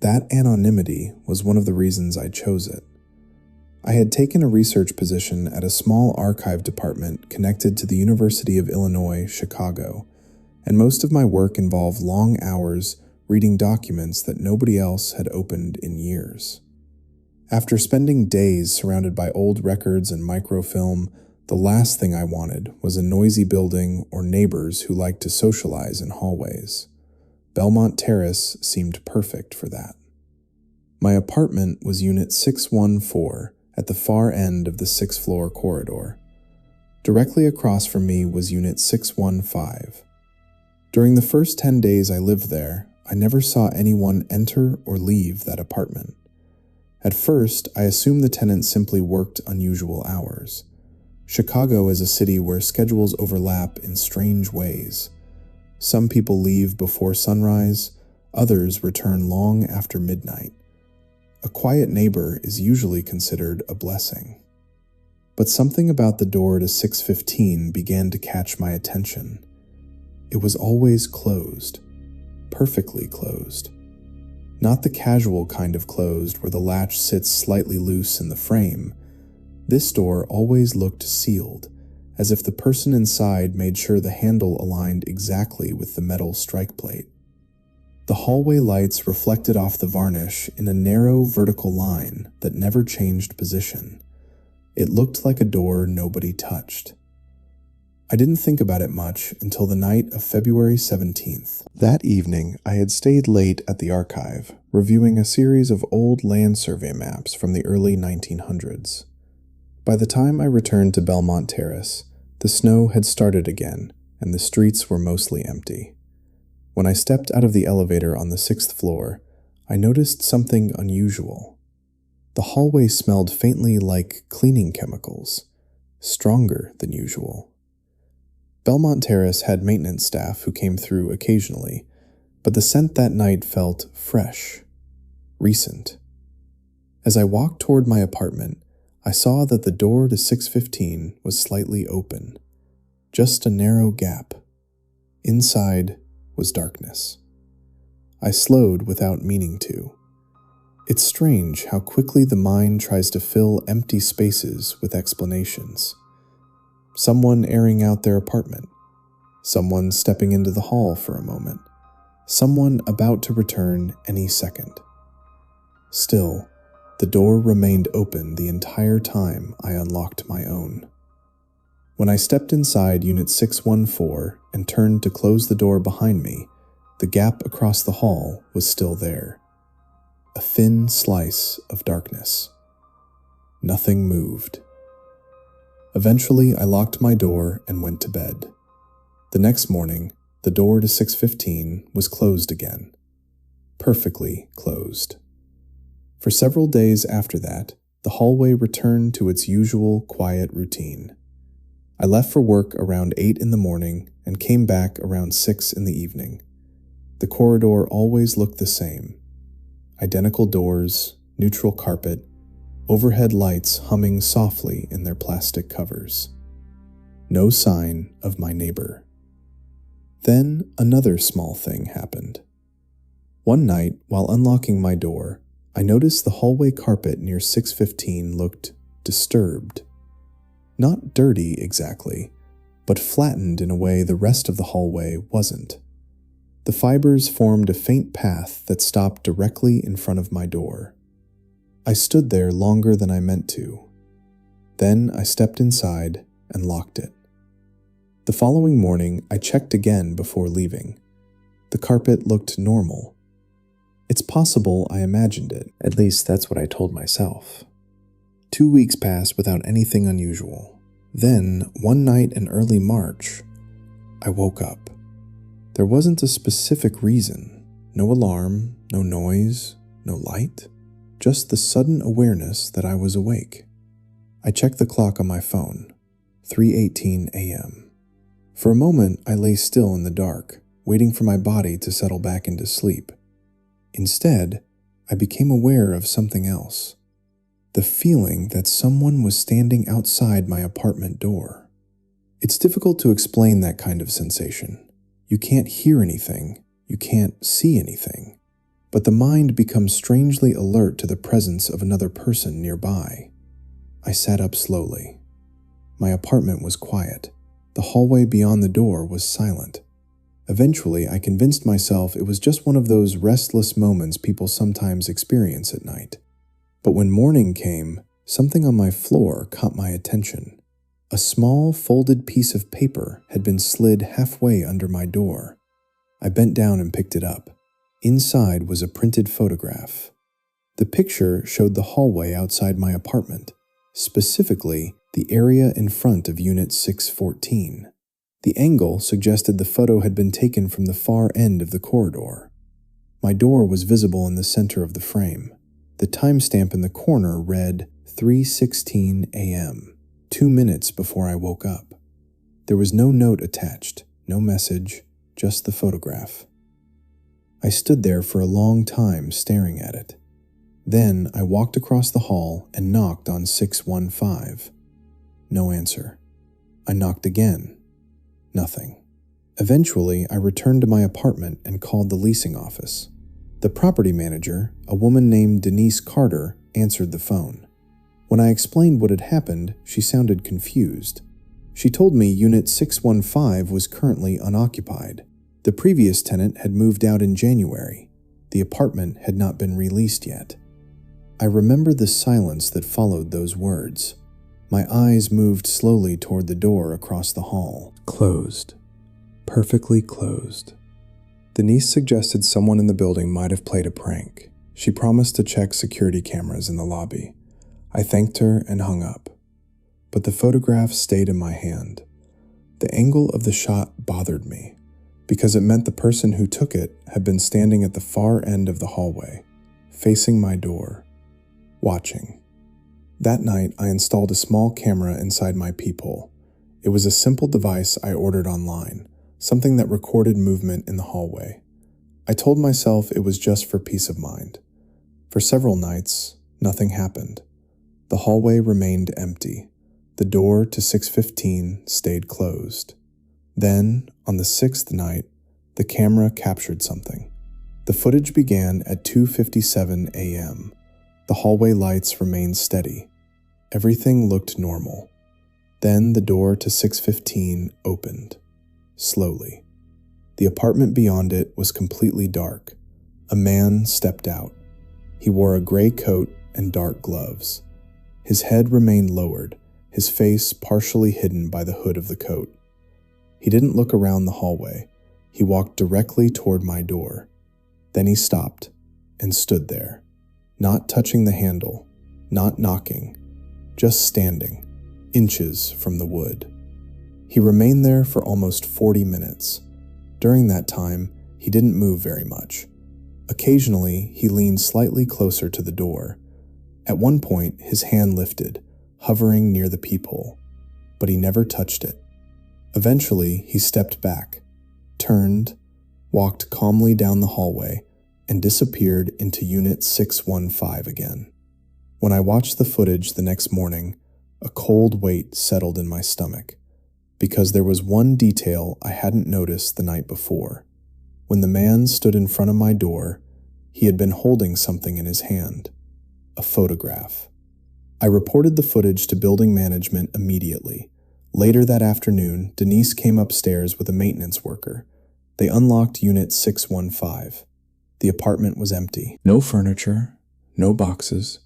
That anonymity was one of the reasons I chose it. I had taken a research position at a small archive department connected to the University of Illinois, Chicago, and most of my work involved long hours reading documents that nobody else had opened in years. After spending days surrounded by old records and microfilm, the last thing I wanted was a noisy building or neighbors who liked to socialize in hallways. Belmont Terrace seemed perfect for that. My apartment was Unit 614 at the far end of the 6th-floor corridor. Directly across from me was Unit 615. During the first 10 days I lived there, I never saw anyone enter or leave that apartment. At first, I assumed the tenants simply worked unusual hours. Chicago is a city where schedules overlap in strange ways. Some people leave before sunrise, others return long after midnight. A quiet neighbor is usually considered a blessing. But something about the door to 615 began to catch my attention. It was always closed, perfectly closed. Not the casual kind of closed where the latch sits slightly loose in the frame. This door always looked sealed, as if the person inside made sure the handle aligned exactly with the metal strike plate. The hallway lights reflected off the varnish in a narrow vertical line that never changed position. It looked like a door nobody touched. I didn't think about it much until the night of February 17th. That evening, I had stayed late at the archive, reviewing a series of old land survey maps from the early 1900s. By the time I returned to Belmont Terrace, the snow had started again, and the streets were mostly empty. When I stepped out of the elevator on the 6th floor, I noticed something unusual. The hallway smelled faintly like cleaning chemicals, stronger than usual. Belmont Terrace had maintenance staff who came through occasionally, but the scent that night felt fresh, recent. As I walked toward my apartment, I saw that the door to 615 was slightly open, just a narrow gap. Inside was darkness. I slowed without meaning to. It's strange how quickly the mind tries to fill empty spaces with explanations. Someone airing out their apartment. Someone stepping into the hall for a moment. Someone about to return any second. Still, the door remained open the entire time I unlocked my own. When I stepped inside Unit 614 and turned to close the door behind me, the gap across the hall was still there. A thin slice of darkness. Nothing moved. Eventually, I locked my door and went to bed. The next morning, the door to 615 was closed again. Perfectly closed. For several days after that, the hallway returned to its usual quiet routine. I left for work around 8 in the morning and came back around 6 in the evening. The corridor always looked the same. Identical doors, neutral carpet, overhead lights humming softly in their plastic covers. No sign of my neighbor. Then another small thing happened. One night, while unlocking my door, I noticed the hallway carpet near 615 looked disturbed. Not dirty exactly, but flattened in a way the rest of the hallway wasn't. The fibers formed a faint path that stopped directly in front of my door. I stood there longer than I meant to. Then I stepped inside and locked it. The following morning, I checked again before leaving. The carpet looked normal. It's possible I imagined it. At least that's what I told myself. 2 weeks passed without anything unusual. Then, one night in early March, I woke up. There wasn't a specific reason. No alarm, no noise, no light. Just the sudden awareness that I was awake. I checked the clock on my phone. 3:18 a.m. For a moment, I lay still in the dark, waiting for my body to settle back into sleep. Instead, I became aware of something else. The feeling that someone was standing outside my apartment door. It's difficult to explain that kind of sensation. You can't hear anything, you can't see anything, but the mind becomes strangely alert to the presence of another person nearby. I sat up slowly. My apartment was quiet. The hallway beyond the door was silent. Eventually, I convinced myself it was just one of those restless moments people sometimes experience at night. But when morning came, something on my floor caught my attention. A small folded piece of paper had been slid halfway under my door. I bent down and picked it up. Inside was a printed photograph. The picture showed the hallway outside my apartment, specifically the area in front of Unit 614. The angle suggested the photo had been taken from the far end of the corridor. My door was visible in the center of the frame. The timestamp in the corner read 3:16 a.m., 2 minutes before I woke up. There was no note attached, no message, just the photograph. I stood there for a long time staring at it. Then I walked across the hall and knocked on 615. No answer. I knocked again. Nothing. Eventually, I returned to my apartment and called the leasing office. The property manager, a woman named Denise Carter, answered the phone. When I explained what had happened, she sounded confused. She told me Unit 615 was currently unoccupied. The previous tenant had moved out in January. The apartment had not been released yet. I remember the silence that followed those words. My eyes moved slowly toward the door across the hall. Closed. Perfectly closed. Denise suggested someone in the building might have played a prank. She promised to check security cameras in the lobby. I thanked her and hung up. But the photograph stayed in my hand. The angle of the shot bothered me, because it meant the person who took it had been standing at the far end of the hallway, facing my door, watching. That night, I installed a small camera inside my peephole. It was a simple device I ordered online, something that recorded movement in the hallway. I told myself it was just for peace of mind. For several nights, nothing happened. The hallway remained empty. The door to 615 stayed closed. Then, on the 6th night, the camera captured something. The footage began at 2:57 a.m. The hallway lights remained steady. Everything looked normal. Then the door to 615 opened, slowly. The apartment beyond it was completely dark. A man stepped out. He wore a gray coat and dark gloves. His head remained lowered, his face partially hidden by the hood of the coat. He didn't look around the hallway. He walked directly toward my door. Then he stopped and stood there, not touching the handle, not knocking, just standing, inches from the wood. He remained there for almost 40 minutes. During that time, he didn't move very much. Occasionally, he leaned slightly closer to the door. At one point, his hand lifted, hovering near the peephole, but he never touched it. Eventually, he stepped back, turned, walked calmly down the hallway, and disappeared into Unit 615 again. When I watched the footage the next morning, a cold weight settled in my stomach, because there was one detail I hadn't noticed the night before. When the man stood in front of my door, he had been holding something in his hand, a photograph. I reported the footage to building management immediately. Later that afternoon, Denise came upstairs with a maintenance worker. They unlocked Unit 615. The apartment was empty. No furniture, no boxes,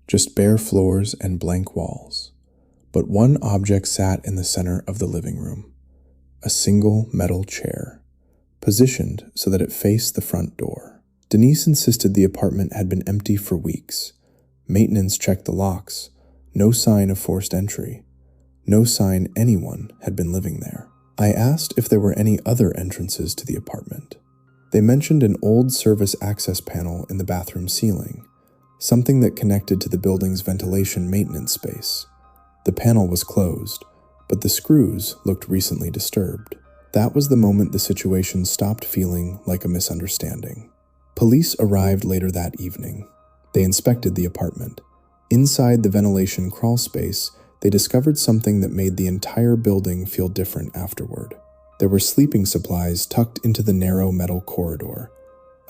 just bare floors and blank walls. But one object sat in the center of the living room, a single metal chair, positioned so that it faced the front door. Denise insisted the apartment had been empty for weeks. Maintenance checked the locks. No sign of forced entry. No sign anyone had been living there. I asked if there were any other entrances to the apartment. They mentioned an old service access panel in the bathroom ceiling, something that connected to the building's ventilation maintenance space. The panel was closed, but the screws looked recently disturbed. That was the moment the situation stopped feeling like a misunderstanding. Police arrived later that evening. They inspected the apartment. Inside the ventilation crawl space, they discovered something that made the entire building feel different afterward. There were sleeping supplies tucked into the narrow metal corridor,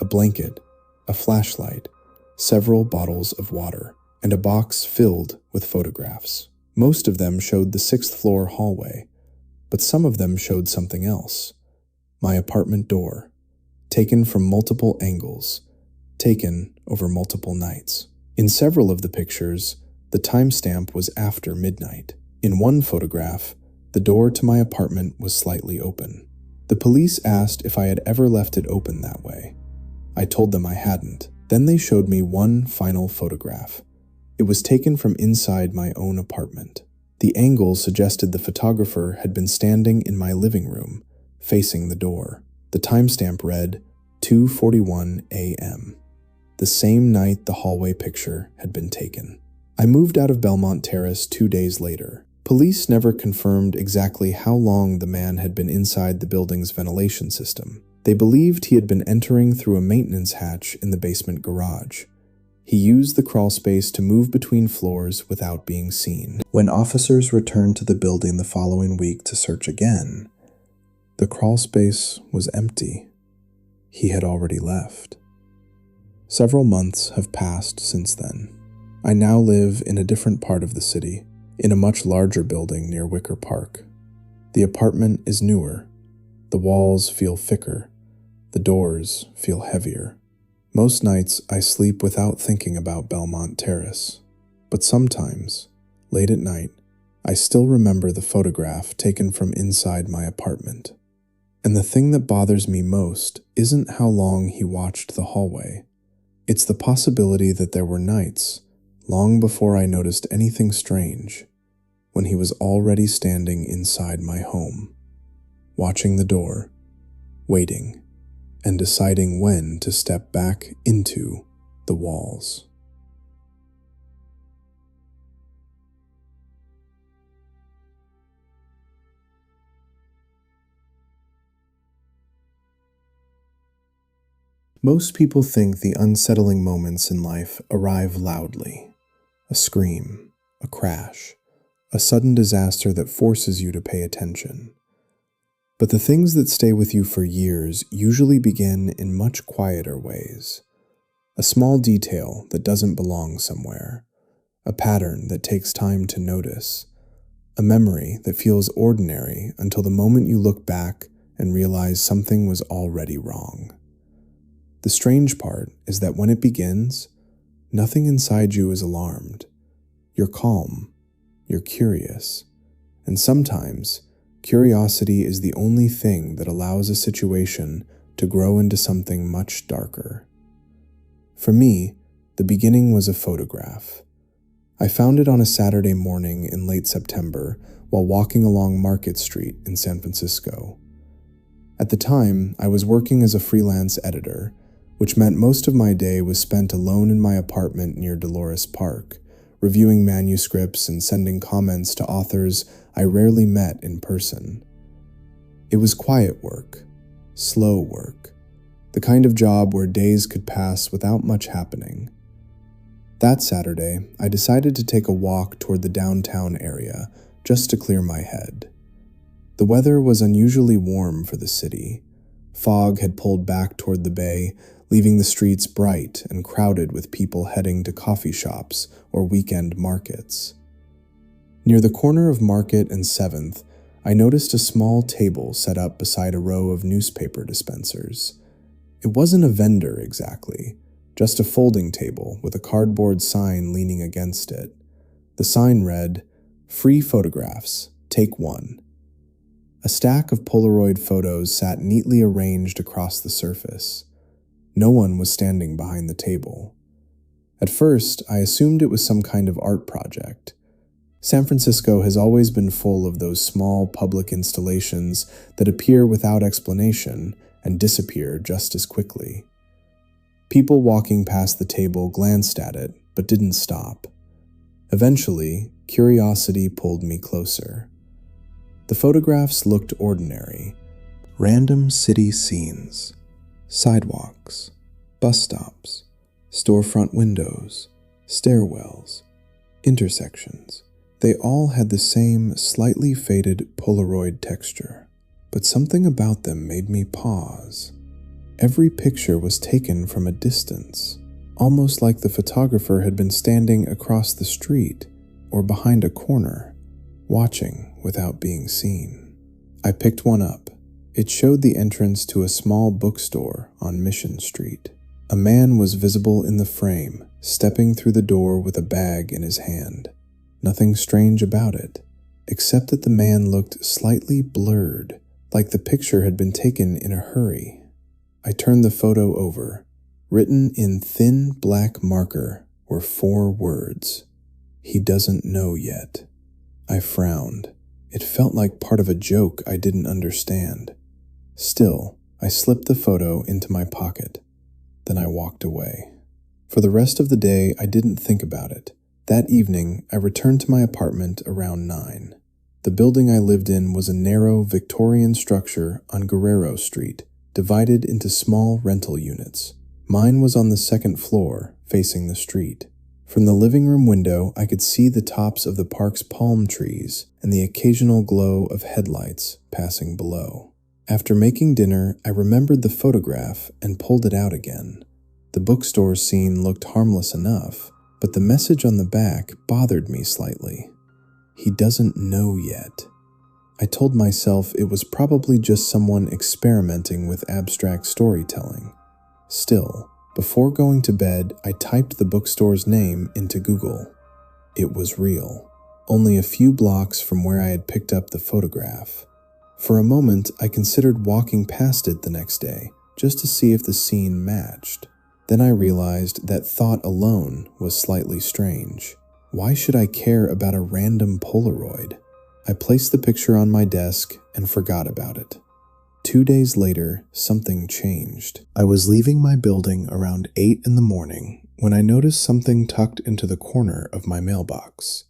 a blanket, a flashlight, several bottles of water, and a box filled with photographs. Most of them showed the 6th floor hallway, but some of them showed something else. My apartment door, taken from multiple angles, taken over multiple nights. In several of the pictures, the timestamp was after midnight. In one photograph, the door to my apartment was slightly open. The police asked if I had ever left it open that way. I told them I hadn't. Then they showed me one final photograph. It was taken from inside my own apartment. The angle suggested the photographer had been standing in my living room, facing the door. The timestamp read 2:41 a.m., the same night the hallway picture had been taken. I moved out of Belmont Terrace 2 days later. Police never confirmed exactly how long the man had been inside the building's ventilation system. They believed he had been entering through a maintenance hatch in the basement garage. He used the crawl space to move between floors without being seen. When officers returned to the building the following week to search again, the crawl space was empty. He had already left. Several months have passed since then. I now live in a different part of the city, in a much larger building near Wicker Park. The apartment is newer. The walls feel thicker. The doors feel heavier. Most nights I sleep without thinking about Belmont Terrace, but sometimes, late at night, I still remember the photograph taken from inside my apartment. And the thing that bothers me most isn't how long he watched the hallway. It's the possibility that there were nights, long before I noticed anything strange, when he was already standing inside my home, watching the door, waiting, and deciding when to step back into the walls. Most people think the unsettling moments in life arrive loudly. A scream, a crash, a sudden disaster that forces you to pay attention. But the things that stay with you for years usually begin in much quieter ways. A small detail that doesn't belong somewhere, a pattern that takes time to notice, a memory that feels ordinary until the moment you look back and realize something was already wrong. The strange part is that when it begins, nothing inside you is alarmed. You're calm, you're curious, and sometimes curiosity is the only thing that allows a situation to grow into something much darker. For me, the beginning was a photograph. I found it on a Saturday morning in late September while walking along Market Street in San Francisco. At the time, I was working as a freelance editor, which meant most of my day was spent alone in my apartment near Dolores Park, reviewing manuscripts and sending comments to authors I rarely met in person. It was quiet work, slow work, the kind of job where days could pass without much happening. That Saturday, I decided to take a walk toward the downtown area just to clear my head. The weather was unusually warm for the city. Fog had pulled back toward the bay, leaving the streets bright and crowded with people heading to coffee shops or weekend markets. Near the corner of Market and 7th, I noticed a small table set up beside a row of newspaper dispensers. It wasn't a vendor exactly, just a folding table with a cardboard sign leaning against it. The sign read, "Free photographs, take one." A stack of Polaroid photos sat neatly arranged across the surface. No one was standing behind the table. At first, I assumed it was some kind of art project. San Francisco has always been full of those small public installations that appear without explanation and disappear just as quickly. People walking past the table glanced at it, but didn't stop. Eventually, curiosity pulled me closer. The photographs looked ordinary. Random city scenes, sidewalks, bus stops, storefront windows, stairwells, intersections. They all had the same slightly faded Polaroid texture, but something about them made me pause. Every picture was taken from a distance, almost like the photographer had been standing across the street or behind a corner, watching without being seen. I picked one up. It showed the entrance to a small bookstore on Mission Street. A man was visible in the frame, stepping through the door with a bag in his hand. Nothing strange about it, except that the man looked slightly blurred, like the picture had been taken in a hurry. I turned the photo over. Written in thin black marker were 4 words. "He doesn't know yet." I frowned. It felt like part of a joke I didn't understand. Still, I slipped the photo into my pocket. Then I walked away. For the rest of the day, I didn't think about it. That evening, I returned to my apartment around 9. The building I lived in was a narrow Victorian structure on Guerrero Street, divided into small rental units. Mine was on the 2nd floor, facing the street. From the living room window, I could see the tops of the park's palm trees and the occasional glow of headlights passing below. After making dinner, I remembered the photograph and pulled it out again. The bookstore scene looked harmless enough, but the message on the back bothered me slightly. He doesn't know yet. I told myself it was probably just someone experimenting with abstract storytelling. Still, before going to bed, I typed the bookstore's name into Google. It was real, only a few blocks from where I had picked up the photograph. For a moment, I considered walking past it the next day, just to see if the scene matched. Then I realized that thought alone was slightly strange. Why should I care about a random Polaroid? I placed the picture on my desk and forgot about it. 2 days later, something changed. I was leaving my building around 8 in the morning when I noticed something tucked into the corner of my mailbox.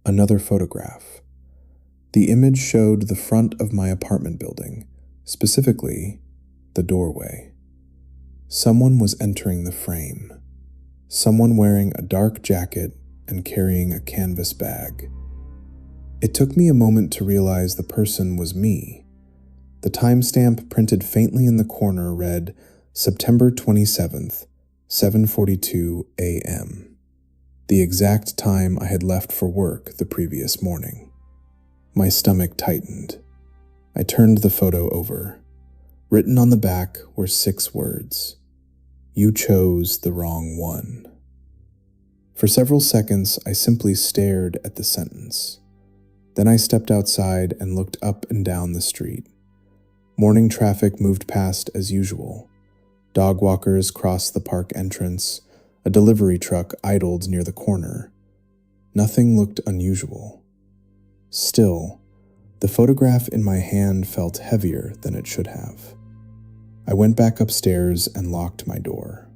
Another photograph. The image showed the front of my apartment building, specifically the doorway. Someone was entering the frame. Someone wearing a dark jacket and carrying a canvas bag. It took me a moment to realize the person was me. The timestamp printed faintly in the corner read September 27th, 7:42 a.m., the exact time I had left for work the previous morning. My stomach tightened. I turned the photo over. Written on the back were 6 words. You chose the wrong one. For several seconds, I simply stared at the sentence. Then I stepped outside and looked up and down the street. Morning traffic moved past as usual. Dog walkers crossed the park entrance. A delivery truck idled near the corner. Nothing looked unusual. Still, the photograph in my hand felt heavier than it should have. I went back upstairs and locked my door.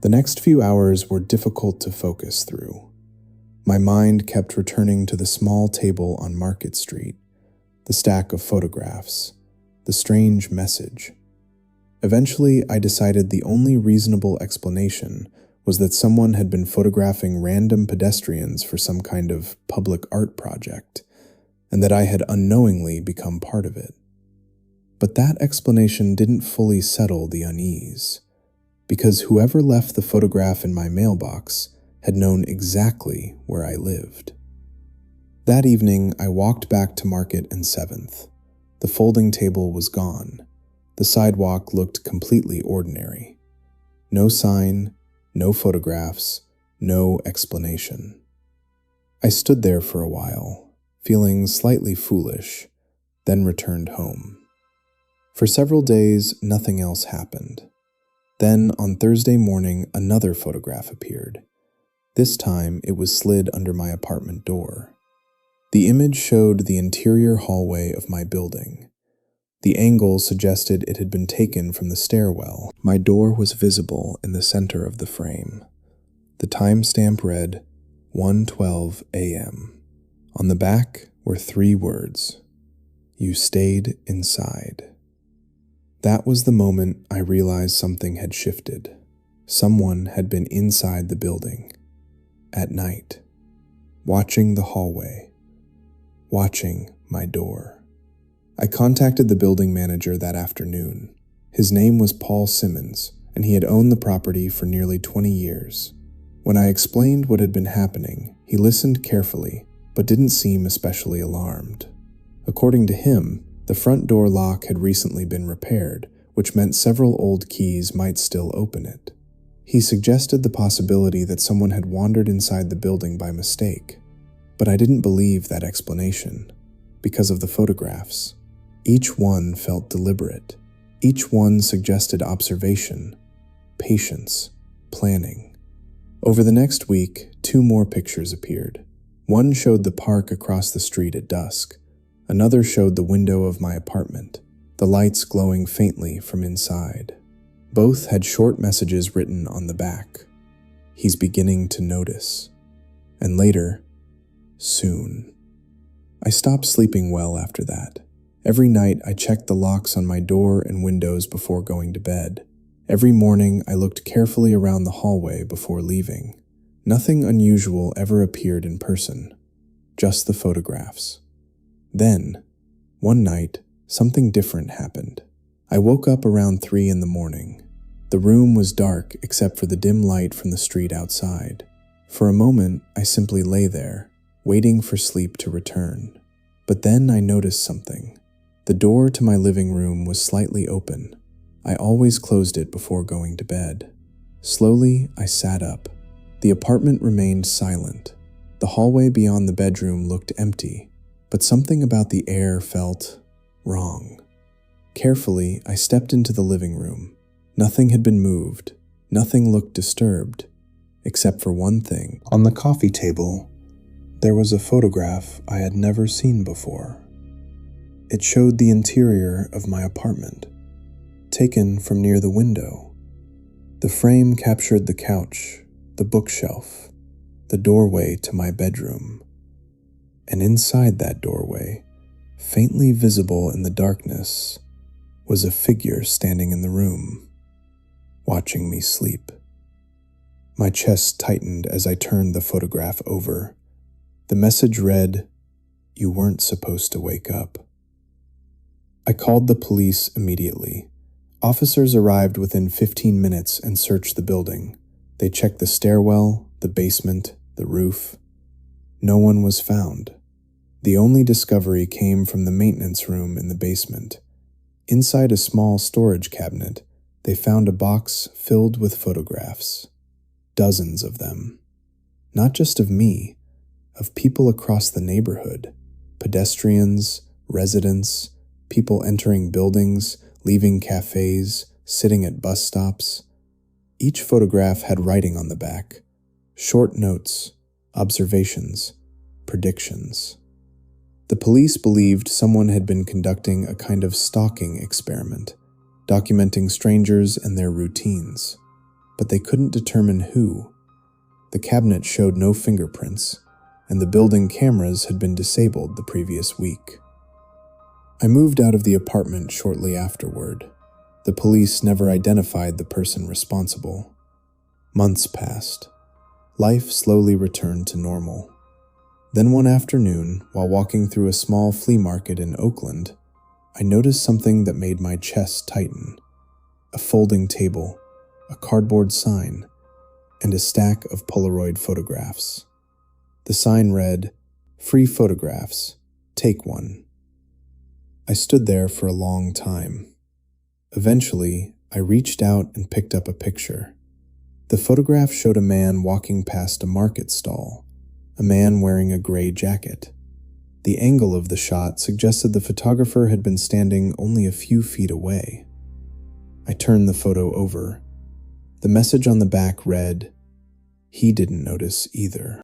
The next few hours were difficult to focus through. My mind kept returning to the small table on Market Street, the stack of photographs, the strange message. Eventually, I decided the only reasonable explanation was that someone had been photographing random pedestrians for some kind of public art project, and that I had unknowingly become part of it. But that explanation didn't fully settle the unease, because whoever left the photograph in my mailbox had known exactly where I lived. That evening, I walked back to Market and 7th. The folding table was gone. The sidewalk looked completely ordinary. No sign, no photographs, no explanation. I stood there for a while, feeling slightly foolish, then returned home. For several days, nothing else happened. Then, on Thursday morning, another photograph appeared. This time, it was slid under my apartment door. The image showed the interior hallway of my building. The angle suggested it had been taken from the stairwell. My door was visible in the center of the frame. The timestamp read 1:12 a.m. On the back were 3 words. You stayed inside. That was the moment I realized something had shifted. Someone had been inside the building, at night, watching the hallway, watching my door. I contacted the building manager that afternoon. His name was Paul Simmons, and he had owned the property for nearly 20 years. When I explained what had been happening, he listened carefully, but didn't seem especially alarmed. According to him, the front door lock had recently been repaired, which meant several old keys might still open it. He suggested the possibility that someone had wandered inside the building by mistake, but I didn't believe that explanation, because of the photographs. Each one felt deliberate. Each one suggested observation, patience, planning. Over the next week, 2 more pictures appeared. One showed the park across the street at dusk. Another showed the window of my apartment, the lights glowing faintly from inside. Both had short messages written on the back. He's beginning to notice. And later, soon. I stopped sleeping well after that. Every night I checked the locks on my door and windows before going to bed. Every morning I looked carefully around the hallway before leaving. Nothing unusual ever appeared in person, just the photographs. Then, one night, something different happened. I woke up around 3 in the morning. The room was dark except for the dim light from the street outside. For a moment, I simply lay there, waiting for sleep to return. But then I noticed something. The door to my living room was slightly open. I always closed it before going to bed. Slowly, I sat up. The apartment remained silent. The hallway beyond the bedroom looked empty, but something about the air felt wrong. Carefully, I stepped into the living room. Nothing had been moved. Nothing looked disturbed, except for one thing. On the coffee table, there was a photograph I had never seen before. It showed the interior of my apartment, taken from near the window. The frame captured the couch, the bookshelf, the doorway to my bedroom. And inside that doorway, faintly visible in the darkness, was a figure standing in the room, watching me sleep. My chest tightened as I turned the photograph over. The message read, "You weren't supposed to wake up." I called the police immediately. Officers arrived within 15 minutes and searched the building. They checked the stairwell, the basement, the roof. No one was found. The only discovery came from the maintenance room in the basement. Inside a small storage cabinet, they found a box filled with photographs. Dozens of them. Not just of me, of people across the neighborhood. Pedestrians, residents, people entering buildings, leaving cafes, sitting at bus stops. Each photograph had writing on the back. Short notes, observations, predictions. The police believed someone had been conducting a kind of stalking experiment, documenting strangers and their routines, but they couldn't determine who. The cabinet showed no fingerprints, and the building cameras had been disabled the previous week. I moved out of the apartment shortly afterward. The police never identified the person responsible. Months passed. Life slowly returned to normal. Then one afternoon, while walking through a small flea market in Oakland, I noticed something that made my chest tighten. A folding table, a cardboard sign, and a stack of Polaroid photographs. The sign read, "Free photographs, take one." I stood there for a long time. Eventually, I reached out and picked up a picture. The photograph showed a man walking past a market stall, a man wearing a gray jacket. The angle of the shot suggested the photographer had been standing only a few feet away. I turned the photo over. The message on the back read, "He didn't notice either."